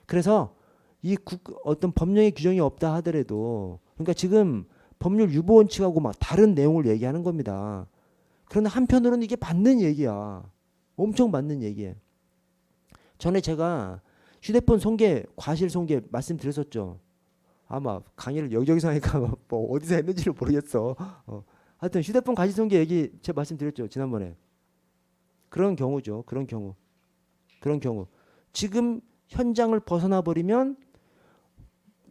Speaker 1: 그래서 이 어떤 법령의 규정이 없다 하더라도, 그러니까 지금 법률 유보 원칙하고 막 다른 내용을 얘기하는 겁니다. 그런데 한편으로는 이게 맞는 얘기야. 엄청 맞는 얘기예요. 전에 제가 휴대폰 손괴, 과실 손괴 말씀드렸었죠. 아마 강의를 여기저기서 하니까 뭐 어디서 했는지를 모르겠어. 하여튼 휴대폰 과실 손괴 얘기 제가 말씀드렸죠, 지난번에. 그런 경우죠. 그런 경우. 지금 현장을 벗어나 버리면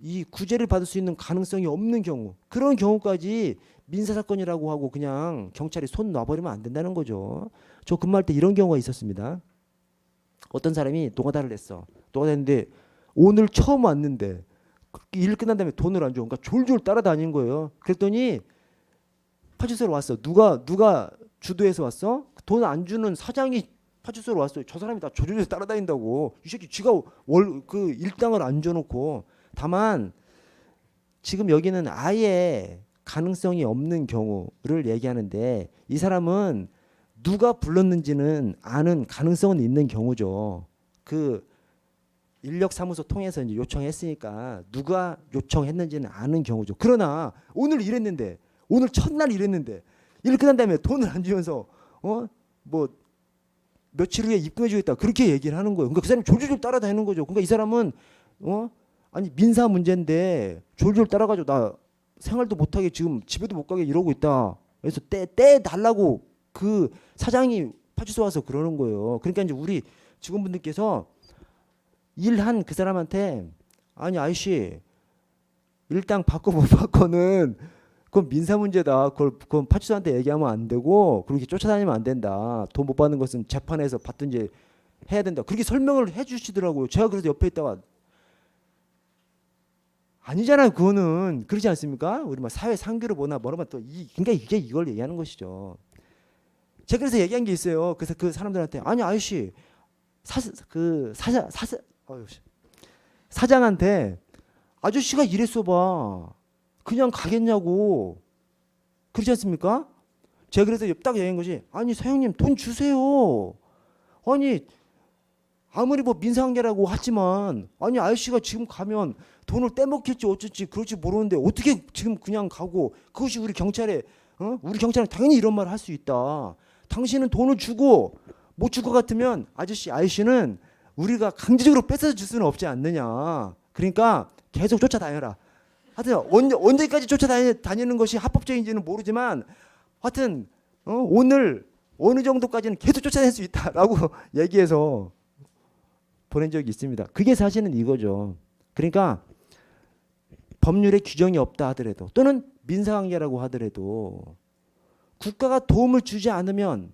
Speaker 1: 이 구제를 받을 수 있는 가능성이 없는 경우, 그런 경우까지 민사사건이라고 하고 그냥 경찰이 손 놔버리면 안 된다는 거죠. 저 근무할 때 이런 경우가 있었습니다. 어떤 사람이 노가다를 했어. 노가다했는데 오늘 처음 왔는데 일 끝난 다음에 돈을 안 줘. 그러니까 졸졸 따라다니는 거예요. 그랬더니 파출소로 왔어. 누가 주도해서 왔어? 돈 안 주는 사장이 파출소로 왔어요. 저 사람이 다 졸졸 따라다닌다고. 이 새끼 쥐가 그 일당을 안 줘놓고. 다만 지금 여기는 아예 가능성이 없는 경우를 얘기하는데, 이 사람은 누가 불렀는지는 아는 가능성은 있는 경우죠. 그 인력사무소 통해서 이제 요청했으니까 누가 요청했는지는 아는 경우죠. 그러나 오늘 일했는데, 오늘 첫날 일했는데 일 끝난 다음에 돈을 안 주면서 뭐 며칠 후에 입금해 주겠다 그렇게 얘기를 하는 거예요. 그러니까 그 사람이 졸졸 따라다니는 거죠. 그러니까 이 사람은 아니 민사 문제인데 졸졸 따라가지고 나 생활도 못하게 지금 집에도 못 가게 이러고 있다. 그래서 떼 달라고 그 사장이 파출소 와서 그러는 거예요. 그러니까 이제 우리 직원분들께서 일한 그 사람한테, 아니 아저씨 일당 받고 못 받고는 그건 민사 문제다. 그건 파출소한테 얘기하면 안 되고 그렇게 쫓아다니면 안 된다. 돈 못 받는 것은 재판에서 받든지 해야 된다. 그렇게 설명을 해주시더라고요. 제가 그래서 옆에 있다가 아니잖아요. 그거는 그렇지 않습니까? 우리 막 사회 상규로 보나 뭐라면 또 그러니까 이게 이걸 얘기하는 것이죠. 제가 그래서 얘기한 게 있어요. 그래서 그 사람들한테 아니 아저씨 사장한테 아저씨가 이랬어 봐. 그냥 가겠냐고. 그렇지 않습니까? 제가 그래서 딱 얘기한 것이 아니 사장님 돈 주세요. 아니 아무리 뭐 민사관계라고 하지만 아니 아저씨가 지금 가면 돈을 떼먹힐지 어쩔지 그럴지 모르는데 어떻게 지금 그냥 가고 그것이 우리 경찰에 우리 경찰은 당연히 이런 말을 할 수 있다. 당신은 돈을 주고 못 줄 것 같으면 아저씨는 우리가 강제적으로 뺏어서 줄 수는 없지 않느냐. 그러니까 계속 쫓아다녀라. 하여튼 언제까지 쫓아다니는 것이 합법적인지는 모르지만 하여튼 오늘 어느 정도까지는 계속 쫓아다닐 수 있다라고 얘기해서 보낸 적이 있습니다. 그게 사실은 이거죠. 그러니까 법률에 규정이 없다 하더라도 또는 민사관계라고 하더라도 국가가 도움을 주지 않으면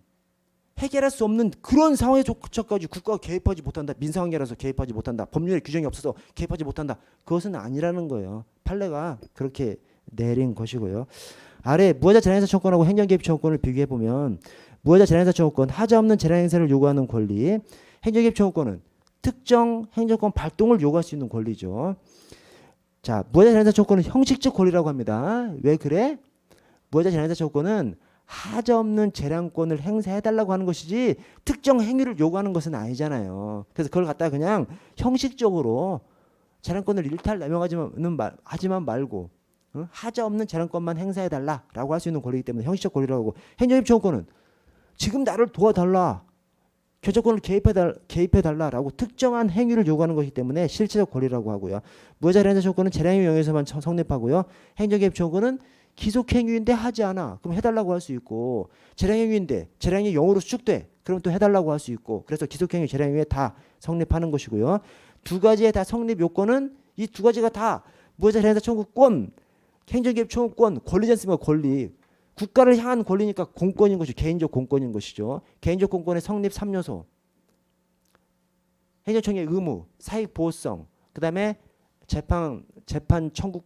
Speaker 1: 해결할 수 없는 그런 상황에 조차까지 국가가 개입하지 못한다. 민사관계라서 개입하지 못한다. 법률에 규정이 없어서 개입하지 못한다. 그것은 아니라는 거예요. 판례가 그렇게 내린 것이고요. 아래 무허자 재량행사 청구권하고 행정개입 청구권을 비교해 보면 무허자 재량행사 청구권 하자없는 재량행사를 요구하는 권리, 행정개입 청구권은 특정 행정권 발동을 요구할 수 있는 권리죠. 자, 무허자 재량행사 청구권은 형식적 권리라고 합니다. 왜 그래? 무허자 재량행사 청구권은 하자없는 재량권을 행사해달라고 하는 것이지 특정 행위를 요구하는 것은 아니잖아요. 그래서 그걸 갖다가 그냥 형식적으로 재량권을 일탈 하지만 말고 하자없는 재량권만 행사해달라라고 할 수 있는 권리이기 때문에 형식적 권리라고 하고 행정개입 청구권은 지금 나를 도와달라 결정권을 개입해달라라고 특정한 행위를 요구하는 것이기 때문에 실체적 권리라고 하고요. 무허자 재량행사 청구권은 재량의 영역에서만 성립하고요. 행정개입 청구권은 기속행위인데 하지 않아. 그럼 해달라고 할 수 있고 재량행위인데 재량이 0으로 수축돼. 그럼 또 해달라고 할 수 있고 그래서 기속행위, 재량행위에 다 성립하는 것이고요. 두 가지의 다 성립 요건은 이 두 가지가 다 무허자 재량행사 청구권, 행정개입 청구권 권리지 않습니까? 권리. 국가를 향한 권리니까 공권인 것이죠. 개인적 공권인 것이죠. 개인적 공권의 성립 3요소. 행정청의 의무, 사익 보호성, 그다음에 재판 청구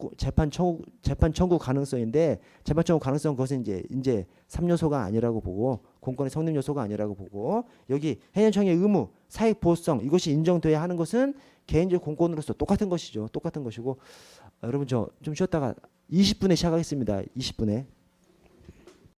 Speaker 1: 가능성인데 재판 청구 가능성 그것은 이제 3요소가 아니라고 보고 공권의 성립 요소가 아니라고 보고 여기 행정청의 의무, 사익 보호성 이것이 인정돼야 하는 것은 개인적 공권으로서 똑같은 것이죠. 똑같은 것이고 여러분 저 좀 쉬었다가 20분에 시작하겠습니다. 20분에.